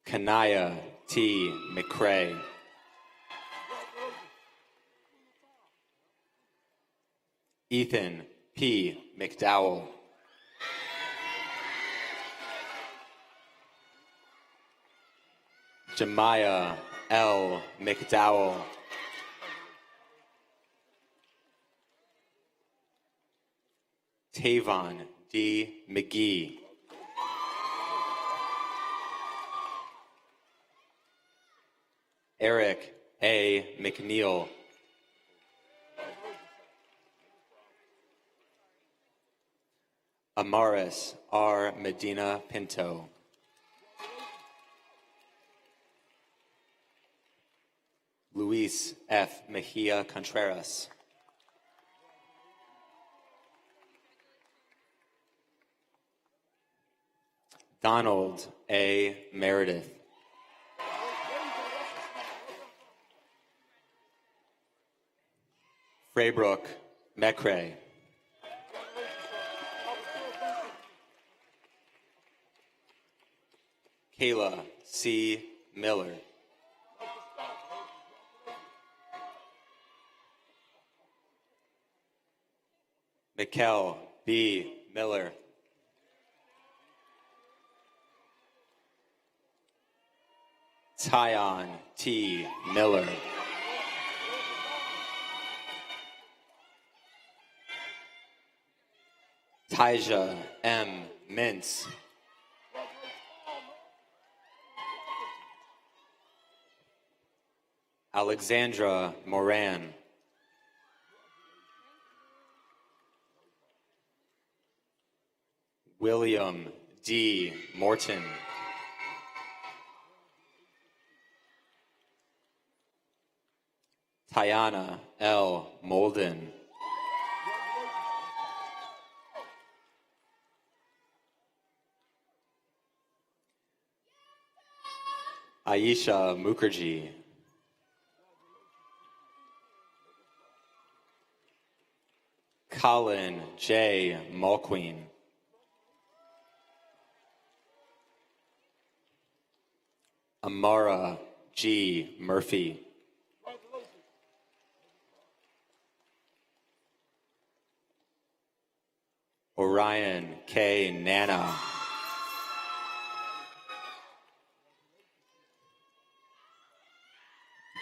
S13: Kanaya T. McCrae. Ethan P. McDowell. Jemiah L. McDowell. Tavon D. McGee. Eric A. McNeil. Amaris R. Medina Pinto. Luis F. Mejia Contreras. Donald A. Meredith. Fraybrook McRae. Kayla C. Miller. Mikkel B. Miller. Tyon T. Miller. Tyja M. Mintz. Alexandra Moran. William D. Morton. Tiana L. Molden. Aisha Mukherjee. Colin J. Mulqueen. Amara G. Murphy. Orion K. Nana.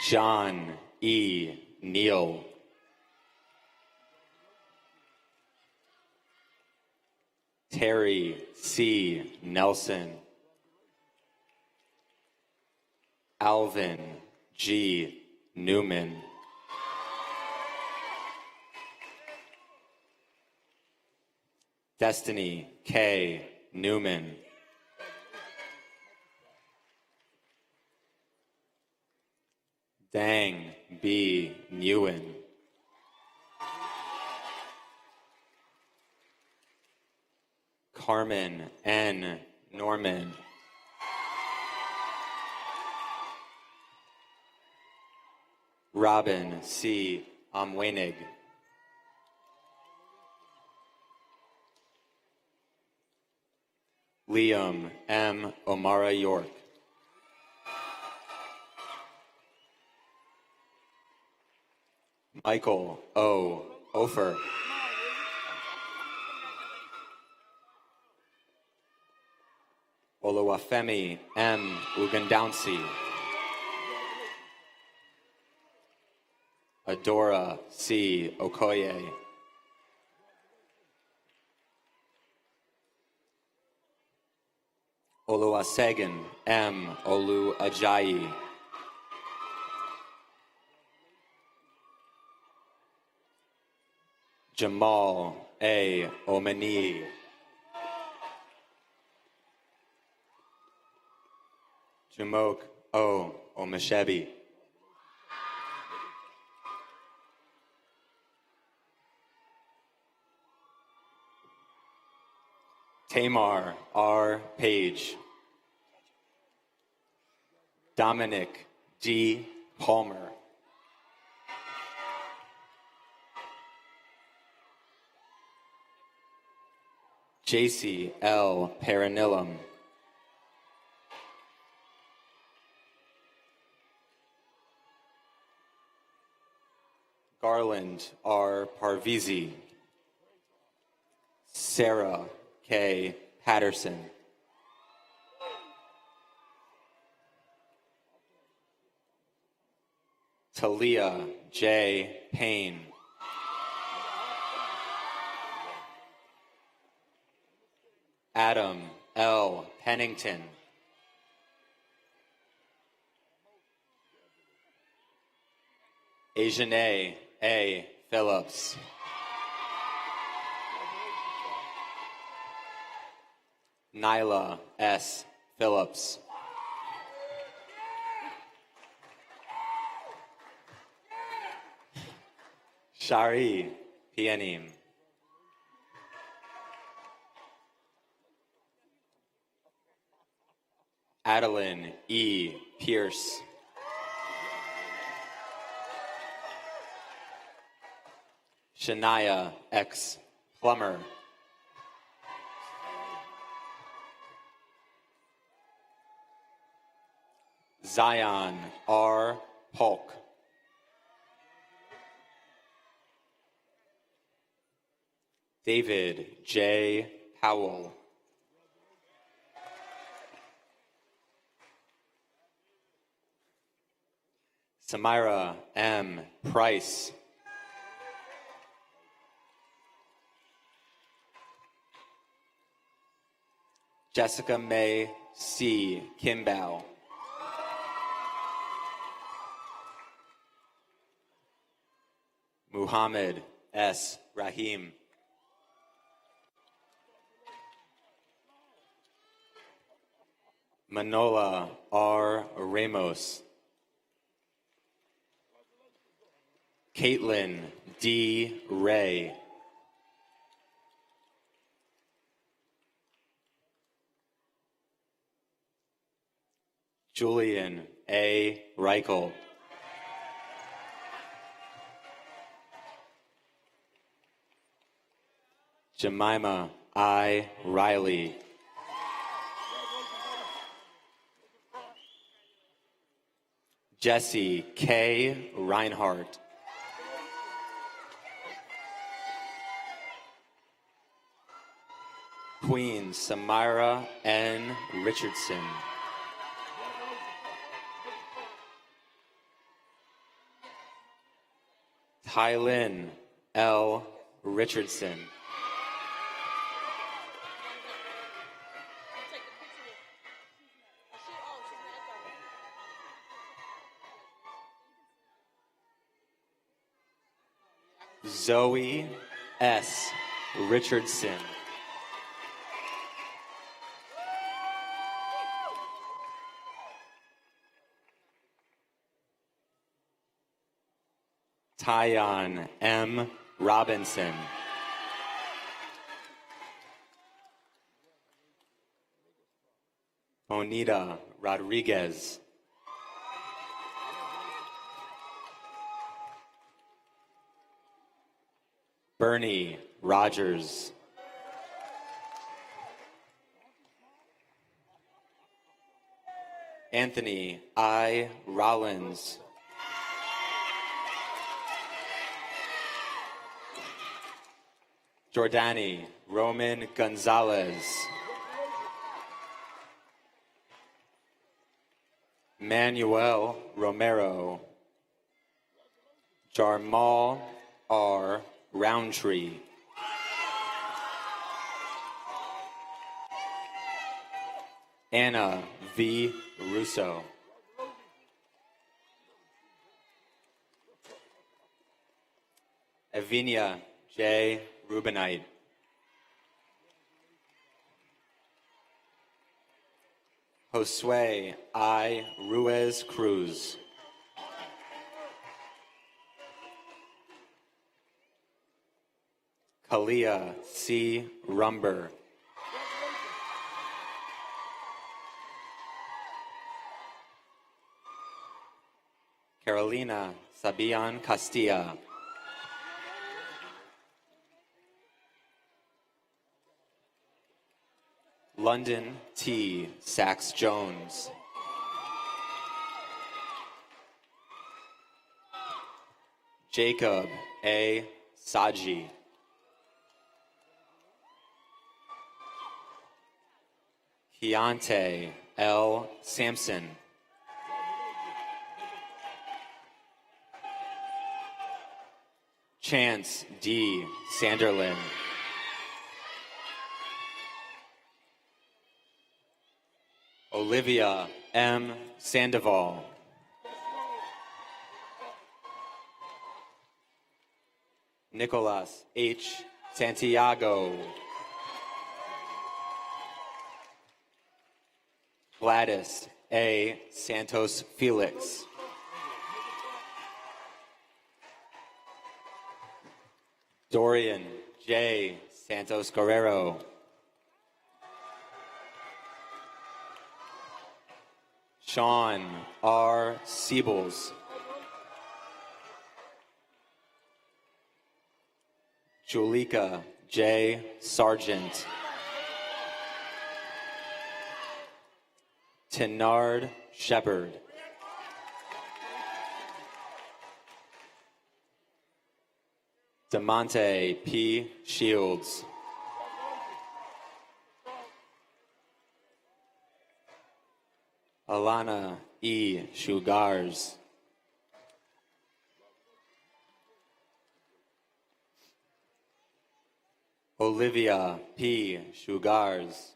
S13: John E. Neal. Terry C. Nelson. Alvin G. Newman. Destiny K. Newman. Dang B. Newen. Carmen N. Norman. Robin C. Amwenig. Liam M. Omara York. Michael O. Ofer. Oluwafemi M. Ugandansi. Adora C. Okoye. Oluwasegun M. Olu Ajayi. Jamal A. Omani. Jamok O. Omashebi. Tamar R. Page. Dominic D. Palmer. JC L. Paranilum. Garland R. Parvizi. Sarah K. Patterson. Talia J. Payne. Adam L. Pennington. Asiane A. Phillips. Nyla S. Phillips. Shari Pianim. Adeline E. Pierce. Shania X. Plummer. Zion R. Polk. David J. Powell. Samira M. Price. Jessica May C. Kimball. Muhammad S. Rahim. Manola R. Ramos. Caitlin D. Ray. Julian A. Reichel. Jemima I. Riley. Jesse K. Reinhardt. Queen Samira N. Richardson. Tylin L. Richardson. Zoe S. Richardson. Tyon M. Robinson. Bonita Rodriguez. Bernie Rogers. Anthony I. Rollins. Jordani Roman Gonzalez. Manuel Romero. Jarmal R. Roundtree. Anna V. Russo. Evinia J. Rubinite. Josue I. Ruiz Cruz. Kalia C. Rumber. Carolina Sabian Castilla. London T. Sachs Jones. Jacob A. Saji. Keontae L. Sampson. Chance D. Sanderlin. Olivia M. Sandoval. Nicolas H. Santiago. Gladys A. Santos Felix. Dorian J. Santos Guerrero. Sean R. Siebels. Julika J. Sargent. Tenard Shepard. Demonte P. Shields. Alana E. Shugars. Olivia P. Shugars.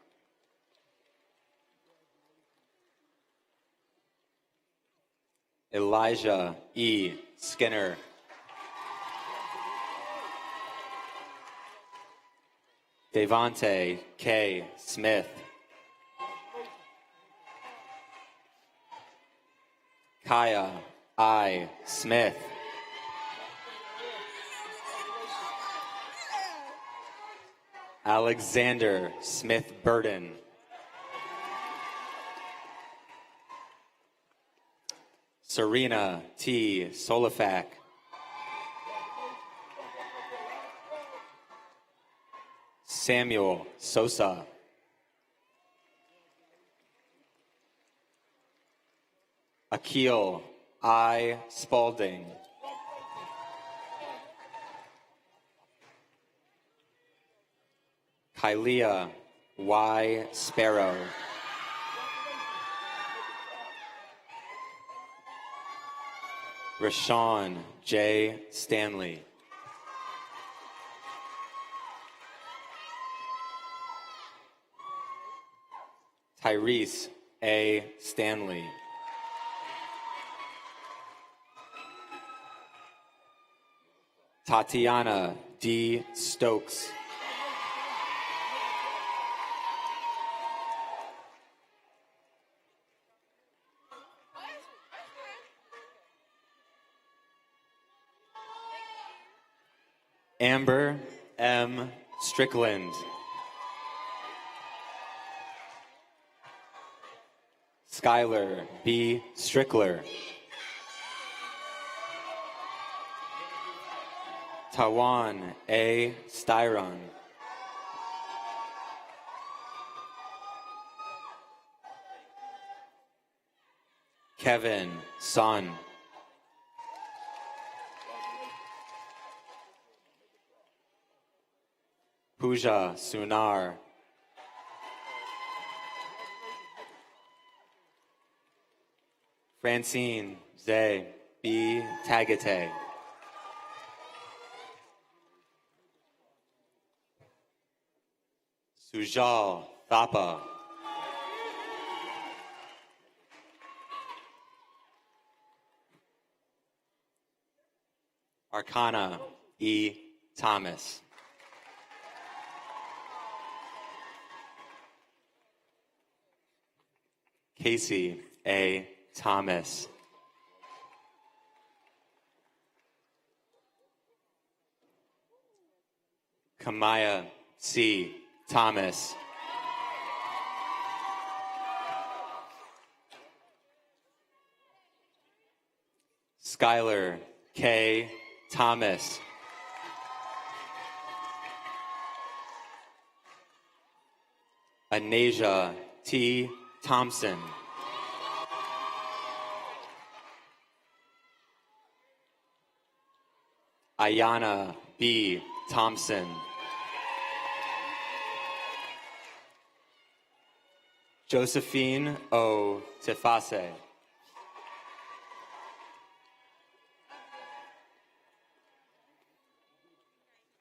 S13: Elijah E. Skinner. Devonte K. Smith. Kaya I. Smith. Alexander Smith Burden. Serena T. Solifak. Samuel Sosa. Akil I. Spalding. Kylia Y. Sparrow. Rashawn J. Stanley. Tyrese A. Stanley. Tatiana D. Stokes. Amber M. Strickland. Skylar B. Strickler. Tawan A. Styron. Kevin Son. Pooja Sunar. Francine Zay B. Tagate. Sujal Thapa. Arcana E. Thomas. Casey A. Thomas. Kamaya C. Thomas. Skylar K. Thomas. Anasia T. Thompson. Ayana B. Thompson. Josephine O. Tifase.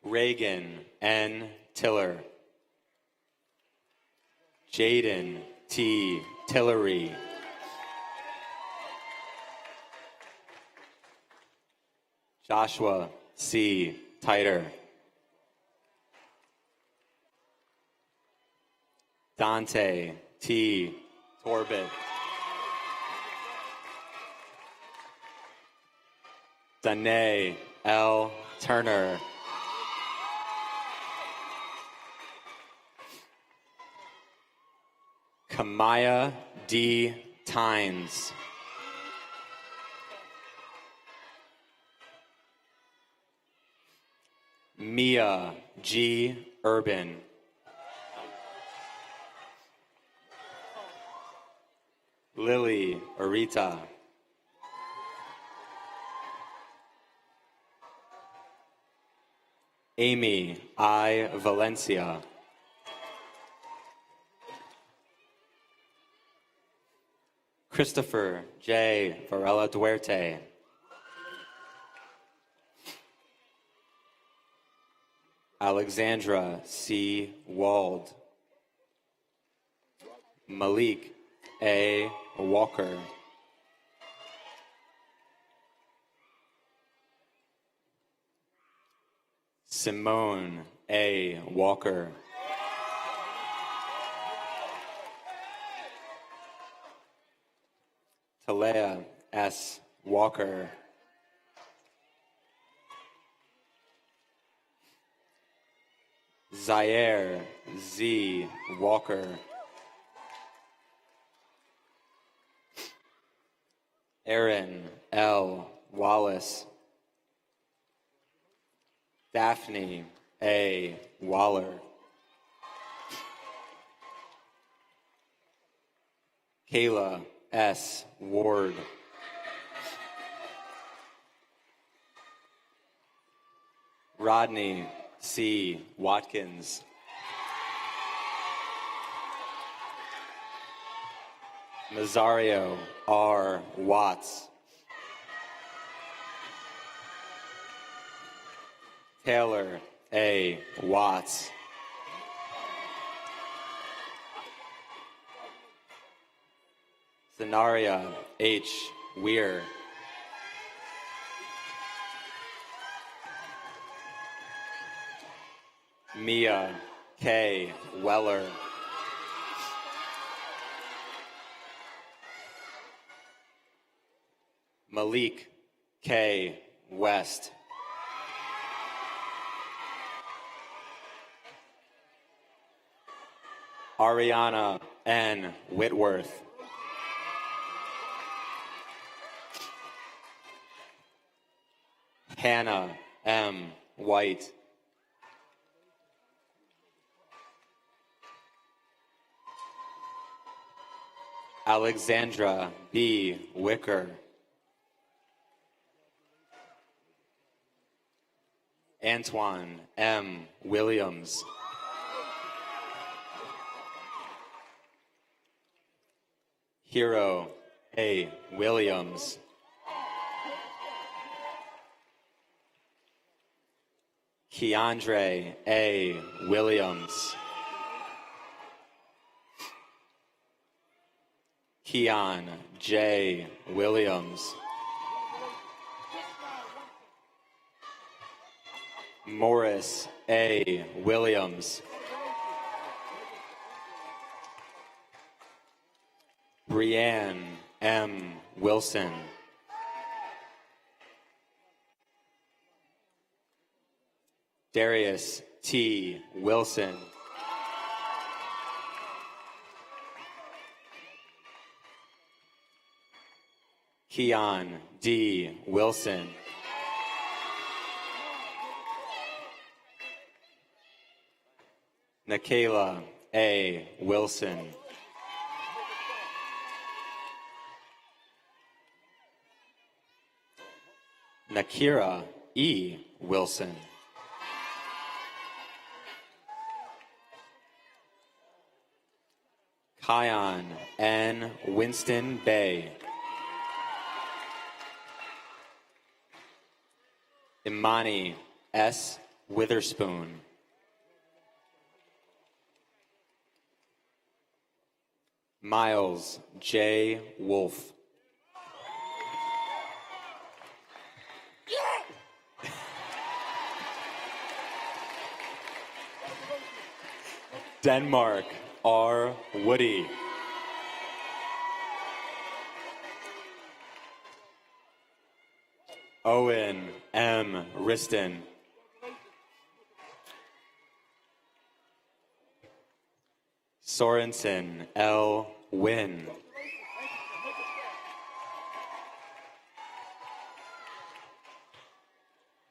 S13: Reagan N. Tiller. Jaden T. Tillery. Joshua C. Titer. Dante T. Torbett. Danae L. Turner. Kamaya D. Tynes. Mia G. Urban. Lily Arita. Amy I. Valencia. Christopher J. Varela Duerte. Alexandra C. Wald. Malik A. Walker. Simone A. Walker. Talea S. Walker. Zaire Z. Walker. Aaron L. Wallace. Daphne A. Waller. Kayla S. Ward. Rodney C. Watkins. Nazario R. Watts. Taylor A. Watts. Zenaria H. Weir. Mia K. Weller. Malik K. West. Ariana N. Whitworth. Hannah M. White. Alexandra B. Wicker. Antoine M. Williams. Hero A. Williams. Keandre A. Williams. Keon J. Williams. Morris A. Williams. Brianne M. Wilson. Darius T. Wilson. Keon D. Wilson. Nikayla A. Wilson. Nakira E. Wilson. Kion N. Winston Bay. Imani S. Witherspoon. Miles J. Wolf. Denmark R. Woody. Owen M. Riston. Sorensen L. Wynn.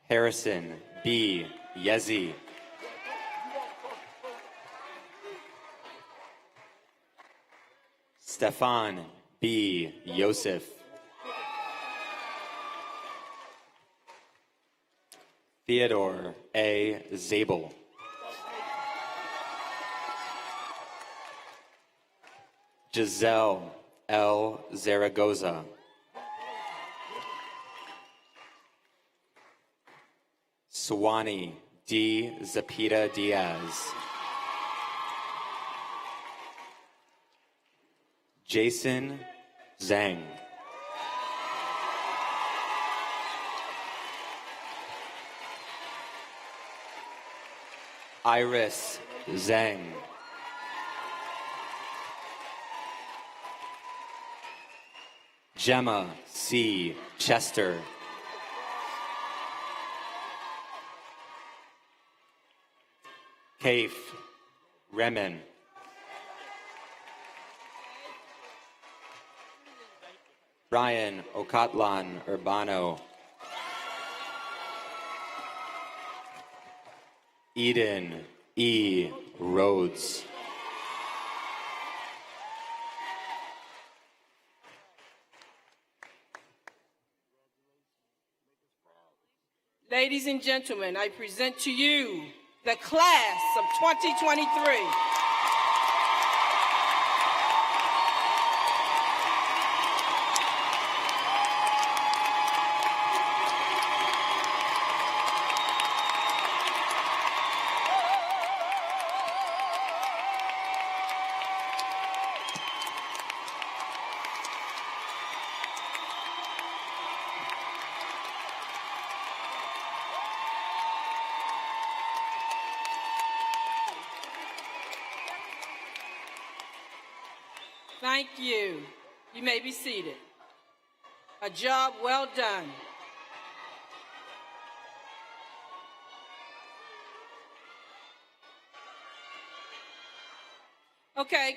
S13: Harrison B. Yezi. Stefan B. Yosef. Theodore A. Zabel. Giselle L. Zaragoza. Swani D. Zapita Diaz. Jason Zhang. Iris Zhang. Gemma C. Chester. Kaif Remen. Brian Ocatlan Urbano. Eden E. Rhodes.
S3: Ladies and gentlemen, I present to you the class of 2023. Thank you. You may be seated. A job well done. Okay,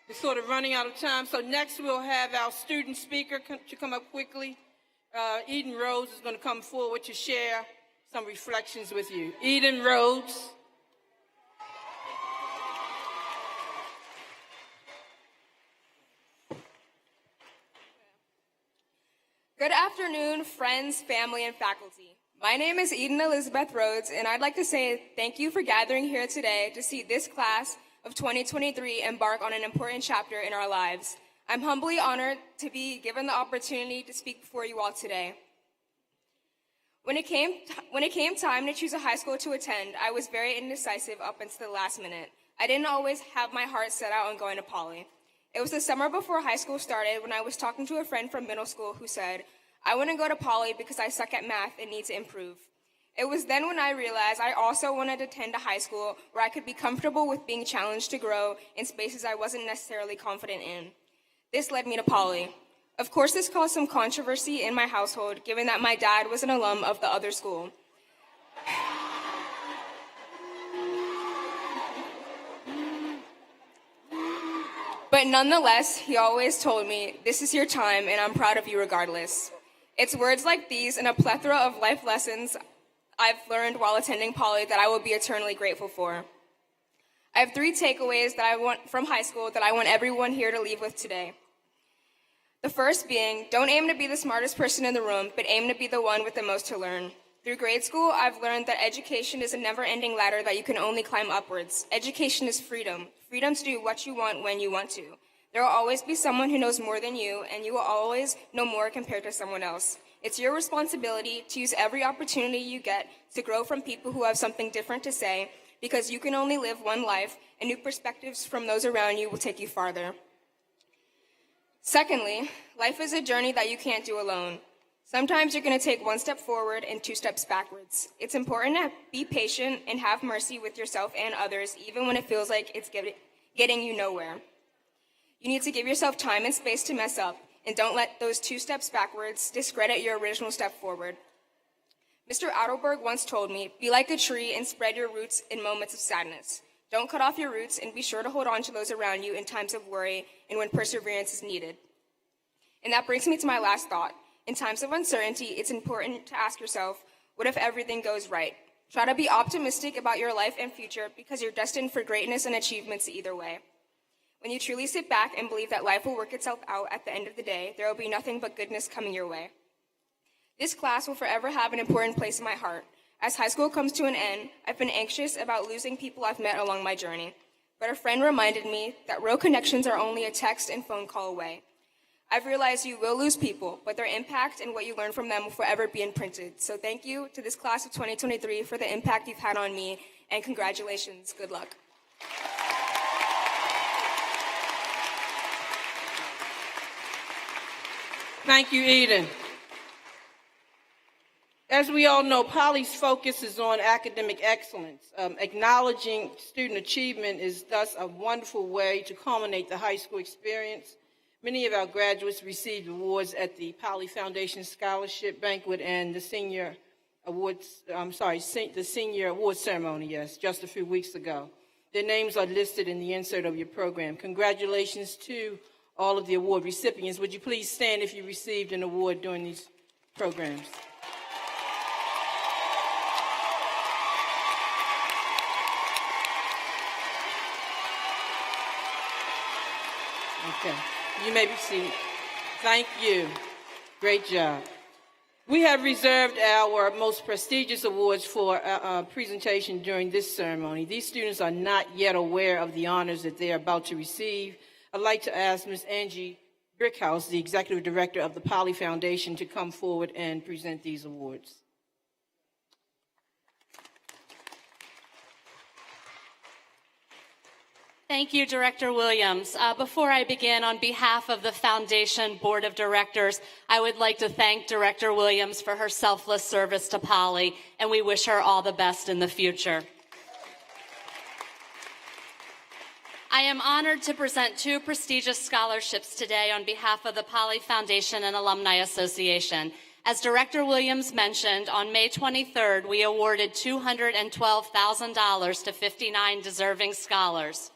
S3: we're sort of running out of time, so next we'll have our student speaker to come up quickly. Eden Rhodes is going to come forward to share some reflections with you. Eden Rhodes.
S14: Good afternoon, friends, family, and faculty. My name is Eden Elizabeth Rhodes, and I'd like to say thank you for gathering here today to see this class of 2023 embark on an important chapter in our lives. I'm humbly honored to be given the opportunity to speak before you all today. When it came time to choose a high school to attend, I was very indecisive up until the last minute. I didn't always have my heart set out on going to Poly. It was the summer before high school started when I was talking to a friend from middle school who said, I want to go to Poly because I suck at math and need to improve. It was then when I realized I also wanted to attend a high school where I could be comfortable with being challenged to grow in spaces I wasn't necessarily confident in. This led me to Poly. Of course, this caused some controversy in my household, given that my dad was an alum of the other school. But nonetheless, he always told me, "This is your time, and I'm proud of you regardless." It's words like these and a plethora of life lessons I've learned while attending Poly that I will be eternally grateful for. I have 3 takeaways that I want from high school that I want everyone here to leave with today. The first being, don't aim to be the smartest person in the room, but aim to be the one with the most to learn. Through grade school, I've learned that education is a never-ending ladder that you can only climb upwards. Education is freedom. Freedom to do what you want when you want to. There will always be someone who knows more than you, and you will always know more compared to someone else. It's your responsibility to use every opportunity you get to grow from people who have something different to say, because you can only live one life, and new perspectives from those around you will take you farther. Secondly, life is a journey that you can't do alone. Sometimes you're going to take 1 step forward and 2 steps backwards. It's important to be patient and have mercy with yourself and others, even when it feels like it's getting you nowhere. You need to give yourself time and space to mess up, and don't let those 2 steps backwards discredit your original step forward. Mr. Adelberg once told me, "Be like a tree and spread your roots in moments of sadness. Don't cut off your roots, and be sure to hold on to those around you in times of worry and when perseverance is needed." And that brings me to my last thought. In times of uncertainty, it's important to ask yourself, what if everything goes right? Try to be optimistic about your life and future, because you're destined for greatness and achievements either way. When you truly sit back and believe that life will work itself out at the end of the day, there will be nothing but goodness coming your way. This class will forever have an important place in my heart. As high school comes to an end, I've been anxious about losing people I've met along my journey. But a friend reminded me that real connections are only a text and phone call away. I've realized you will lose people, but their impact and what you learn from them will forever be imprinted. So thank you to this class of 2023 for the impact you've had on me, and congratulations. Good luck.
S3: Thank you, Eden. As we all know, Poly's focus is on academic excellence. Acknowledging student achievement is thus a wonderful way to culminate the high school experience. Many of our graduates received awards at the Poly Foundation Scholarship Banquet and the Senior Awards Ceremony, just a few weeks ago. Their names are listed in the insert of your program. Congratulations to all of the award recipients. Would you please stand if you received an award during these programs? Okay, you may be seated. Thank you. Great job. We have reserved our most prestigious awards for a presentation during this ceremony. These students are not yet aware of the honors that they are about to receive. I'd like to ask Ms. Angie Brickhouse, the Executive Director of the Poly Foundation, to come forward and present these awards.
S10: Thank you, Director Williams. Before I begin, on behalf of the Foundation Board of Directors, I would like to thank Director Williams for her selfless service to Poly, and we wish her all the best in the future. I am honored to present 2 prestigious scholarships today on behalf of the Poly Foundation and Alumni Association. As Director Williams mentioned, on May 23rd, we awarded $212,000 to 59 deserving scholars.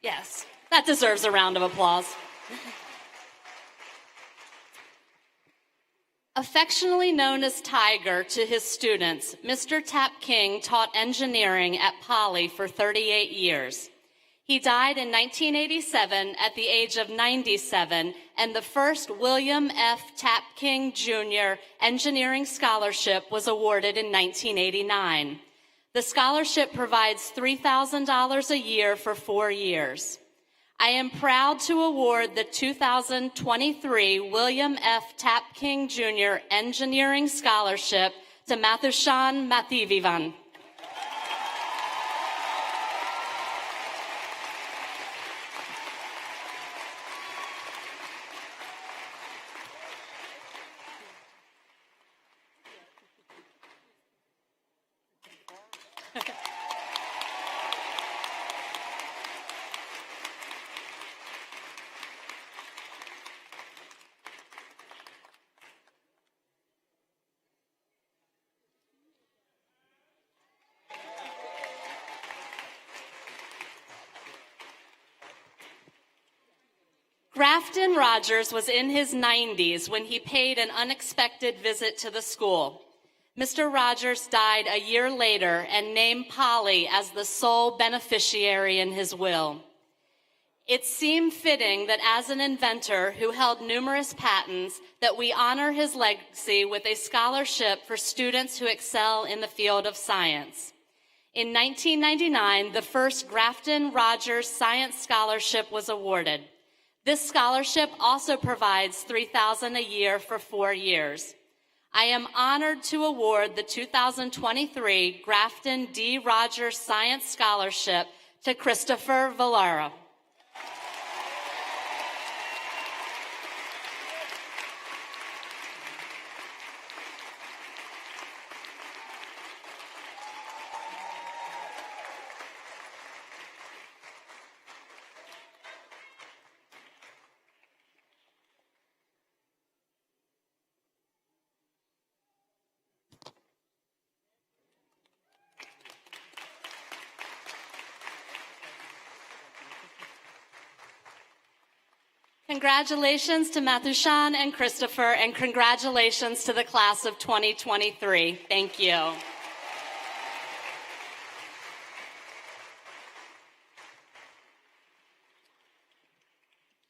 S10: Yes, that deserves a round of applause. Affectionately known as Tiger to his students, Mr. Tap King taught engineering at Poly for 38 years. He died in 1987 at the age of 97, and the first William F. Tap King Jr. Engineering Scholarship was awarded in 1989. The scholarship provides $3,000 a year for 4 years. I am proud to award the 2023 William F. Tap King Jr. Engineering Scholarship to Mathushan Mathivivan. Grafton Rogers was in his 90s when he paid an unexpected visit to the school. Mr. Rogers died a year later and named Polly as the sole beneficiary in his will. It seemed fitting that as an inventor who held numerous patents, that we honor his legacy with a scholarship for students who excel in the field of science. In 1999, the first Grafton Rogers Science Scholarship was awarded. This scholarship also provides $3,000 a year for 4 years. I am honored to award the 2023 Grafton D. Rogers Science Scholarship to Christopher Valera. Congratulations to Mathushan and Christopher, and congratulations to the class of 2023. Thank you.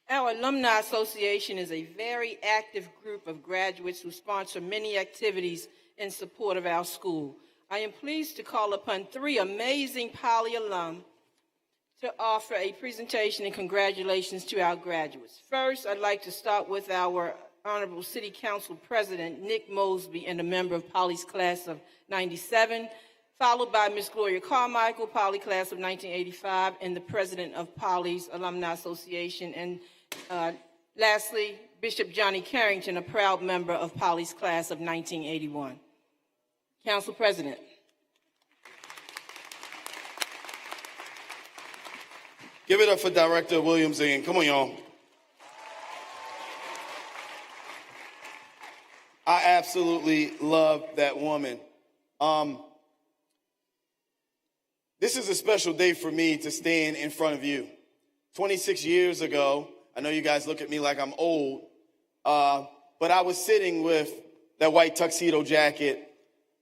S3: Our Alumni Association is a very active group of graduates who sponsor many activities in support of our school. I am pleased to call upon 3 amazing Poly alum to offer a presentation and congratulations to our graduates. First, I'd like to start with our Honorable City Council President, Nick Mosby, and a member of Poly's class of 97, followed by Ms. Gloria Carmichael, Poly class of 1985, and the President of Poly's Alumni Association, and lastly, Bishop Johnny Carrington, a proud member of Poly's class of 1981. Council President.
S15: Give it up for Director Williams again. Come on, y'all. I absolutely love that woman. This is a special day for me to stand in front of you. 26 years ago, I know you guys look at me like I'm old, but I was sitting with that white tuxedo jacket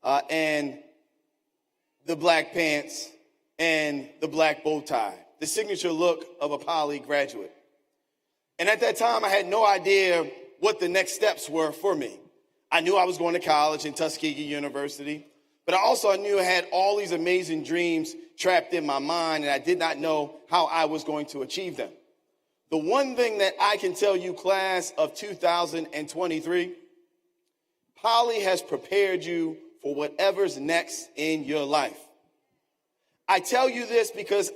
S15: and the black pants and the black bow tie, the signature look of a Poly graduate. And at that time, I had no idea what the next steps were for me. I knew I was going to college in Tuskegee University, but I knew I had all these amazing dreams trapped in my mind, and I did not know how I was going to achieve them. The one thing that I can tell you, class of 2023, Poly has prepared you for whatever's next in your life. I tell you this because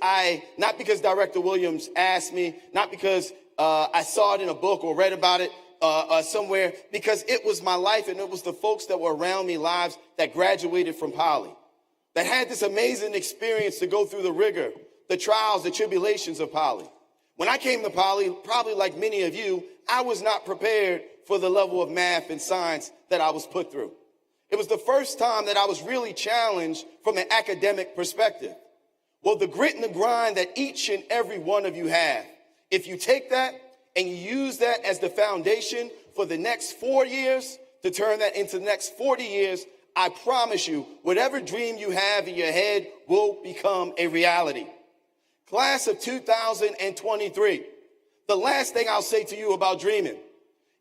S15: not because Director Williams asked me, not because I saw it in a book or read about it somewhere, because it was my life and it was the folks that were around me, lives that graduated from Poly, that had this amazing experience to go through the rigor, the trials, the tribulations of Poly. When I came to Poly, probably like many of you, I was not prepared for the level of math and science that I was put through. It was the first time that I was really challenged from an academic perspective. Well, the grit and the grind that each and every one of you have, if you take that and you use that as the foundation for the next 4 years to turn that into the next 40 years, I promise you, whatever dream you have in your head will become a reality. Class of 2023, the last thing I'll say to you about dreaming,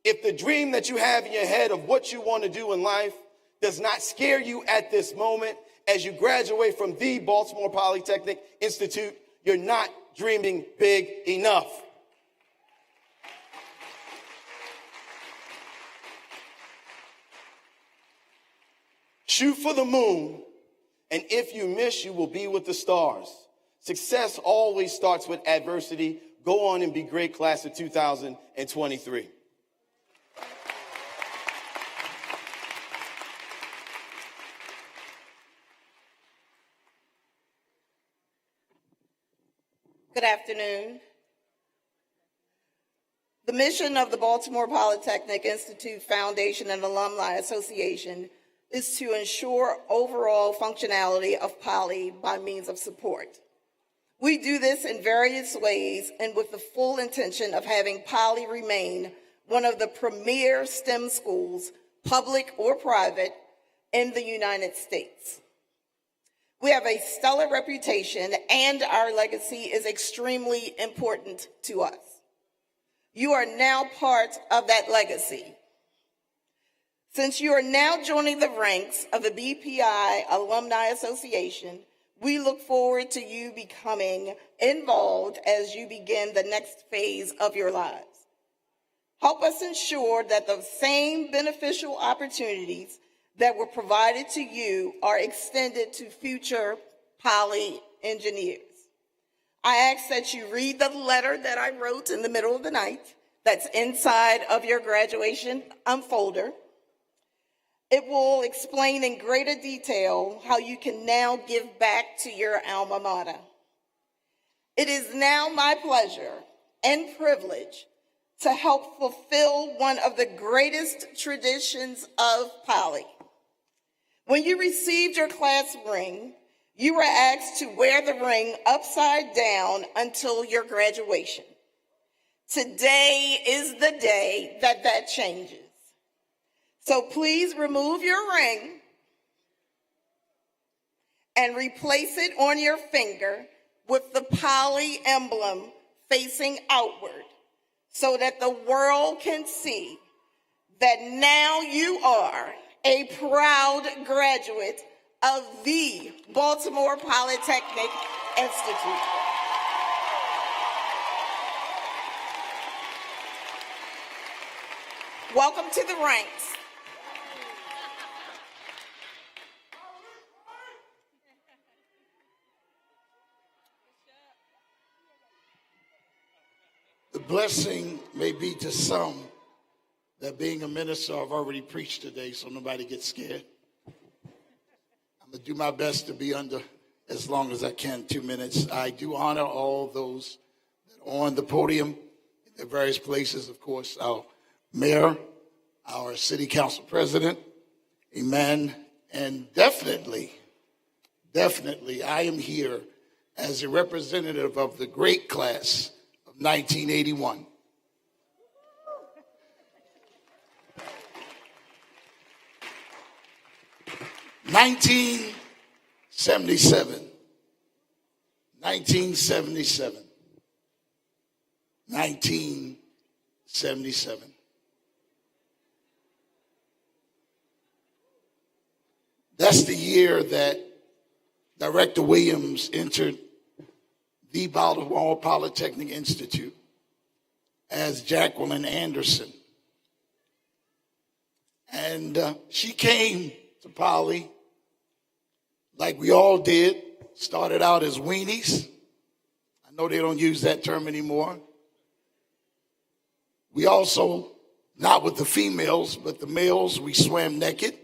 S15: if the dream that you have in your head of what you want to do in life does not scare you at this moment, as you graduate from the Baltimore Polytechnic Institute, you're not dreaming big enough. Shoot for the moon, and if you miss, you will be with the stars. Success always starts with adversity. Go on and be great, class of 2023.
S16: Good afternoon. The mission of the Baltimore Polytechnic Institute Foundation and Alumni Association is to ensure overall functionality of Poly by means of support. We do this in various ways and with the full intention of having Poly remain one of the premier STEM schools, public or private, in the United States. We have a stellar reputation and our legacy is extremely important to us. You are now part of that legacy. Since you are now joining the ranks of the BPI Alumni Association, we look forward to you becoming involved as you begin the next phase of your lives. Help us ensure that the same beneficial opportunities that were provided to you are extended to future Poly engineers. I ask that you read the letter that I wrote in the middle of the night that's inside of your graduation folder. It will explain in greater detail how you can now give back to your alma mater. It is now my pleasure and privilege to help fulfill one of the greatest traditions of Poly. When you received your class ring, you were asked to wear the ring upside down until your graduation. Today is the day that changes. So please remove your ring and replace it on your finger with the Poly emblem facing outward so that the world can see that now you are a proud graduate of the Baltimore Polytechnic Institute. Welcome to the ranks.
S17: The blessing may be to some that being a minister, I've already preached today, so nobody gets scared. I'm going to do my best to be under as long as I can, 2 minutes. I do honor all those that are on the podium in their various places. Of course, our mayor, our city council president, amen. And definitely, I am here as a representative of the great class of 1981. '77. That's the year that Director Williams entered the Baltimore Polytechnic Institute as Jacqueline Anderson. And she came to Poly like we all did, started out as weenies. I know they don't use that term anymore. We also, not with the females, but the males, we swam naked.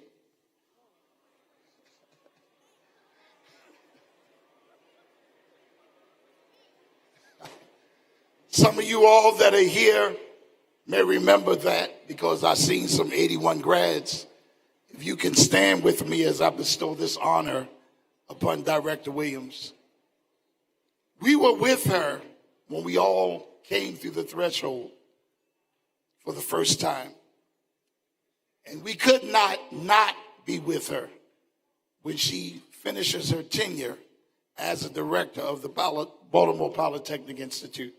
S17: Some of you all that are here may remember that because I've seen some 81 grads. If you can stand with me as I bestow this honor upon Director Williams. We were with her when we all came through the threshold for the first time. And we could not be with her when she finishes her tenure as a director of the Baltimore Polytechnic Institute.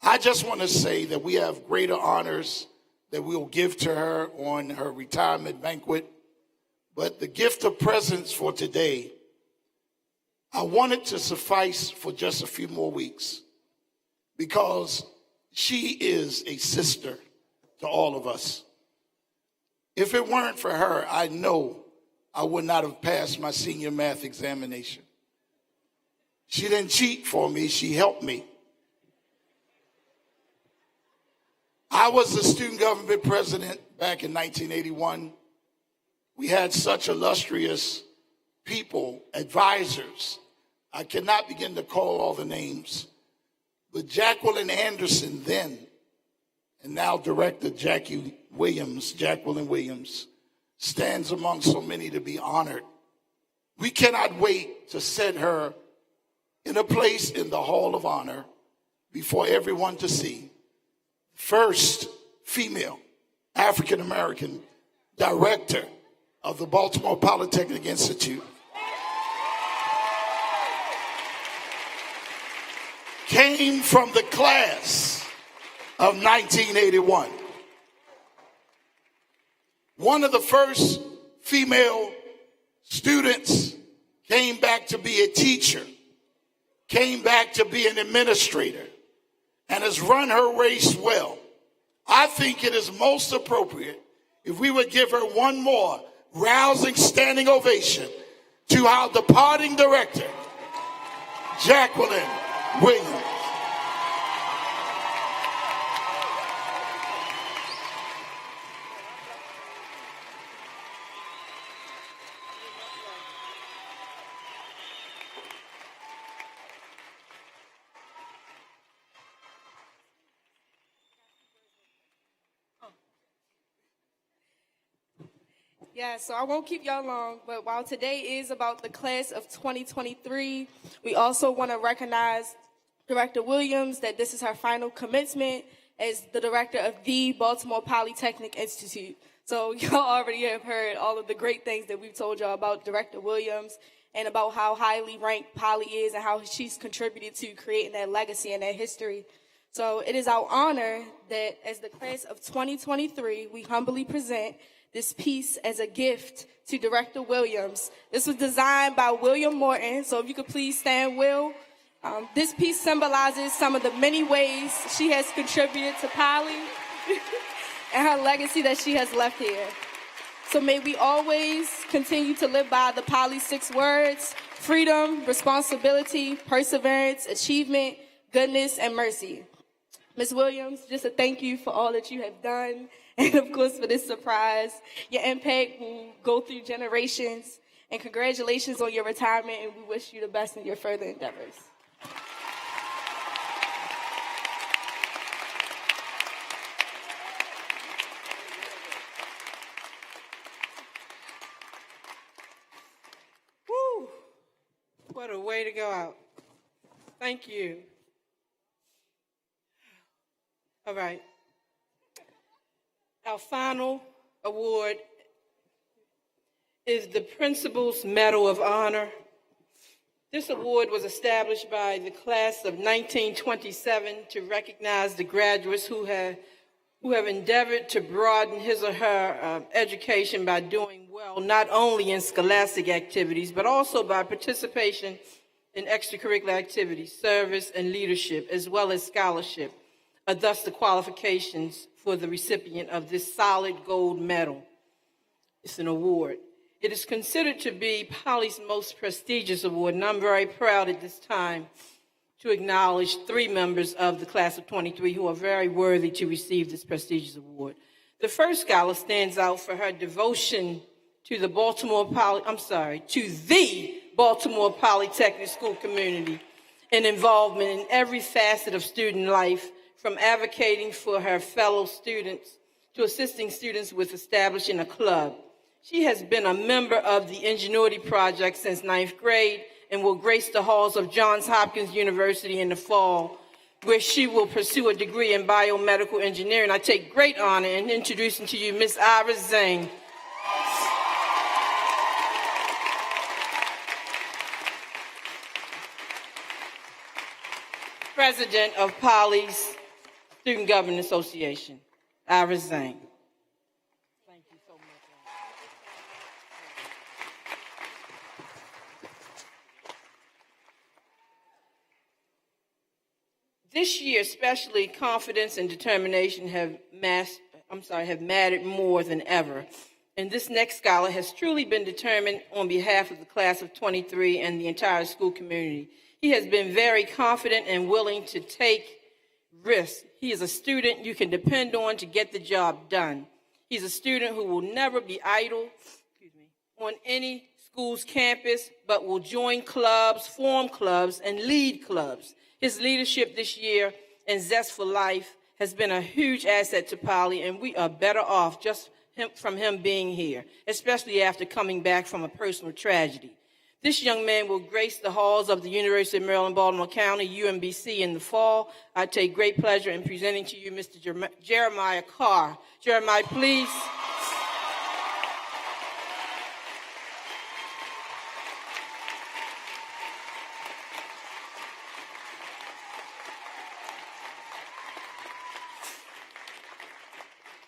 S17: I just want to say that we have greater honors that we'll give to her on her retirement banquet. But the gift of presents for today, I want it to suffice for just a few more weeks because she is a sister to all of us. If it weren't for her, I know I would not have passed my senior math examination. She didn't cheat for me, she helped me. I was the student government president back in 1981. We had such illustrious people, advisors. I cannot begin to call all the names. But Jacqueline Anderson then, and now Director Jacqueline Williams, stands among so many to be honored. We cannot wait to set her in a place in the Hall of Honor before everyone to see. First female African American director of the Baltimore Polytechnic Institute. Came from the class of 1981. One of the first female students came back to be a teacher, came back to be an administrator, and has run her race well. I think it is most appropriate if we would give her one more rousing standing ovation to our departing director, Jacqueline Williams.
S2: Yeah, so I won't keep y'all long, but while today is about the class of 2023, we also want to recognize Director Williams that this is her final commencement as the director of the Baltimore Polytechnic Institute. So y'all already have heard all of the great things that we've told y'all about Director Williams and about how highly ranked Poly is and how she's contributed to creating that legacy and that history. So it is our honor that as the class of 2023, we humbly present this piece as a gift to Director Williams. This was designed by William Morton, so if you could please stand, Will. This piece symbolizes some of the many ways she has contributed to Poly and her legacy that she has left here. So may we always continue to live by the Poly 6 words: freedom, responsibility, perseverance, achievement, goodness, and mercy. Ms. Williams, just a thank you for all that you have done, and of course for this surprise. Your impact will go through generations, and congratulations on your retirement, and we wish you the best in your further endeavors.
S3: Woo! What a way to go out. Thank you. All right. Our final award is the Principal's Medal of Honor. This award was established by the class of 1927 to recognize the graduates who have endeavored to broaden his or her education by doing well, not only in scholastic activities, but also by participation in extracurricular activities, service, and leadership, as well as scholarship. Thus the qualifications for the recipient of this solid gold medal. It's an award. It is considered to be Poly's most prestigious award, and I'm very proud at this time to acknowledge 3 members of the class of 23 who are very worthy to receive this prestigious award. The first scholar stands out for her devotion to the Baltimore Polytechnic school community and involvement in every facet of student life, from advocating for her fellow students to assisting students with establishing a club. She has been a member of the Ingenuity Project since 9th grade and will grace the halls of Johns Hopkins University in the fall, where she will pursue a degree in biomedical engineering. I take great honor in introducing to you Ms. Ira Zhang. President of Poly's Student Government Association, Ira Zhang. Thank you so much. This year, especially, confidence and determination have mattered more than ever. And this next scholar has truly been determined on behalf of the class of 23 and the entire school community. He has been very confident and willing to take risks. He is a student you can depend on to get the job done. He's a student who will never be idle on any school's campus, but will join clubs, form clubs, and lead clubs. His leadership this year and zest for life has been a huge asset to Poly, and we are better off just from him being here, especially after coming back from a personal tragedy. This young man will grace the halls of the University of Maryland, Baltimore County, UMBC, in the fall. I take great pleasure in presenting to you Mr. Jeremiah Carr. Jeremiah, please.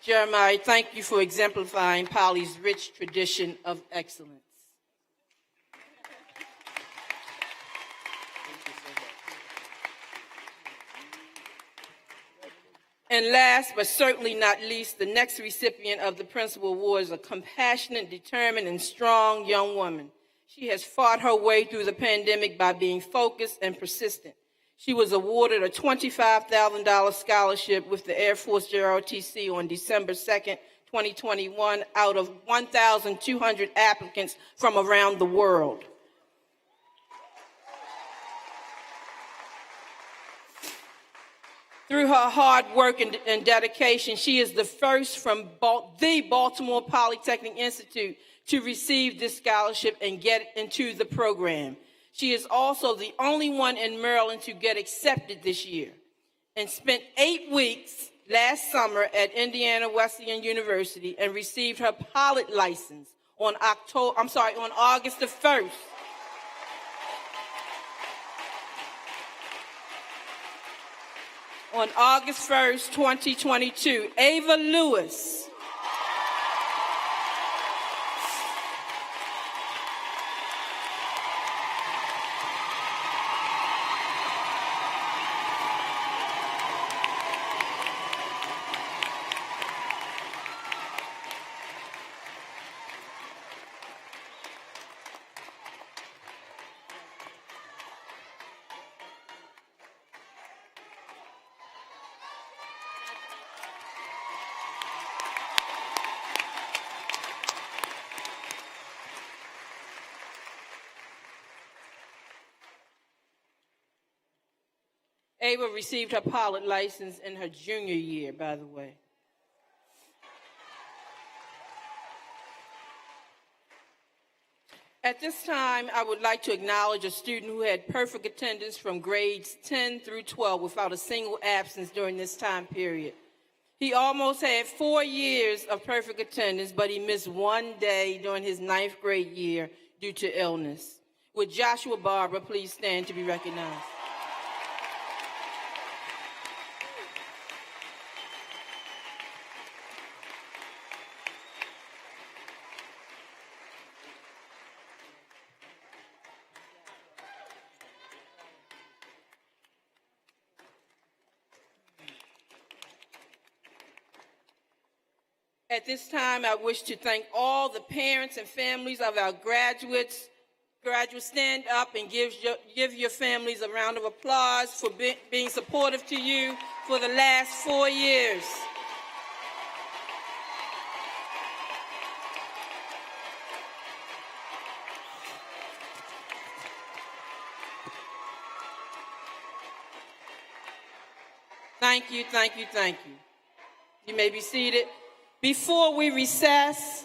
S3: Jeremiah, thank you for exemplifying Poly's rich tradition of excellence. And last but certainly not least, the next recipient of the Principal Award is a compassionate, determined, and strong young woman. She has fought her way through the pandemic by being focused and persistent. She was awarded a $25,000 scholarship with the Air Force JROTC on December 2nd, 2021, out of 1,200 applicants from around the world. Through her hard work and dedication, she is the first from the Baltimore Polytechnic Institute to receive this scholarship and get into the program. She is also the only one in Maryland to get accepted this year, and spent 8 weeks last summer at Indiana Wesleyan University and received her pilot license on August the 1st. On August 1st, 2022, Ava Lewis. Ava received her pilot license in her junior year, by the way. At this time, I would like to acknowledge a student who had perfect attendance from grades 10 through 12 without a single absence during this time period. He almost had 4 years of perfect attendance, but he missed 1 day during his 9th grade year due to illness. Would Joshua Barber please stand to be recognized? At this time, I wish to thank all the parents and families of our graduates. Graduates, stand up and give your families a round of applause for being supportive to you for the last 4 years. Thank you, thank you, thank you. You may be seated. Before we recess,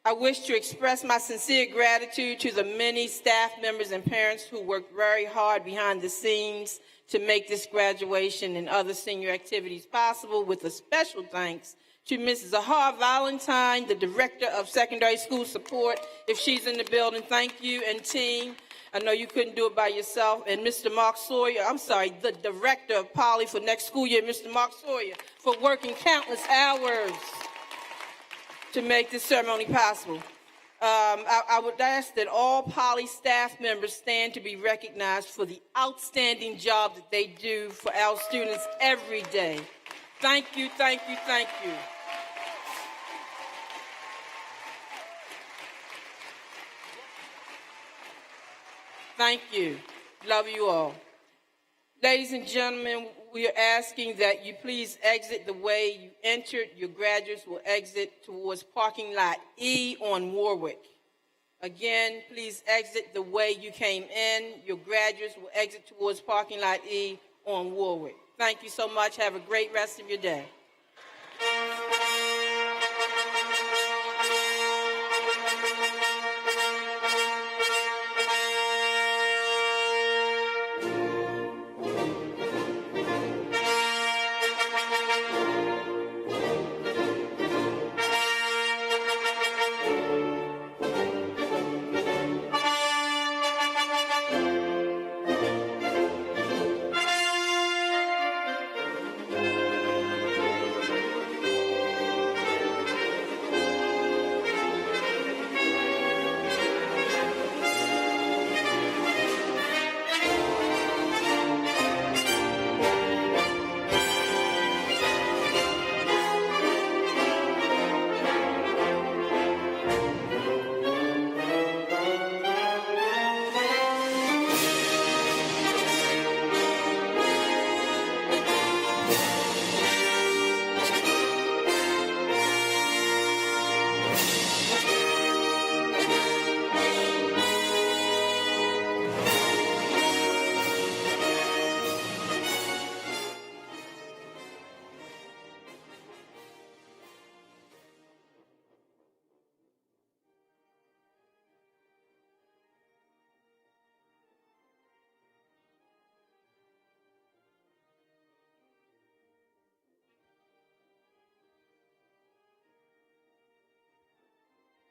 S3: I wish to express my sincere gratitude to the many staff members and parents who worked very hard behind the scenes to make this graduation and other senior activities possible, with a special thanks to Mrs. Zahar Valentine, the Director of Secondary School Support. If she's in the building, thank you, and team. I know you couldn't do it by yourself. And Mr. Mark Sawyer, the Director of Poly for next school year, Mr. Mark Sawyer, for working countless hours to make this ceremony possible. I would ask that all Poly staff members stand to be recognized for the outstanding job that they do for our students every day. Thank you, thank you, thank you. Thank you. Love you all. Ladies and gentlemen, we are asking that you please exit the way you entered. Your graduates will exit towards parking lot E on Warwick. Again, please exit the way you came in. Your graduates will exit towards parking lot E on Warwick. Thank you so much. Have a great rest of your day.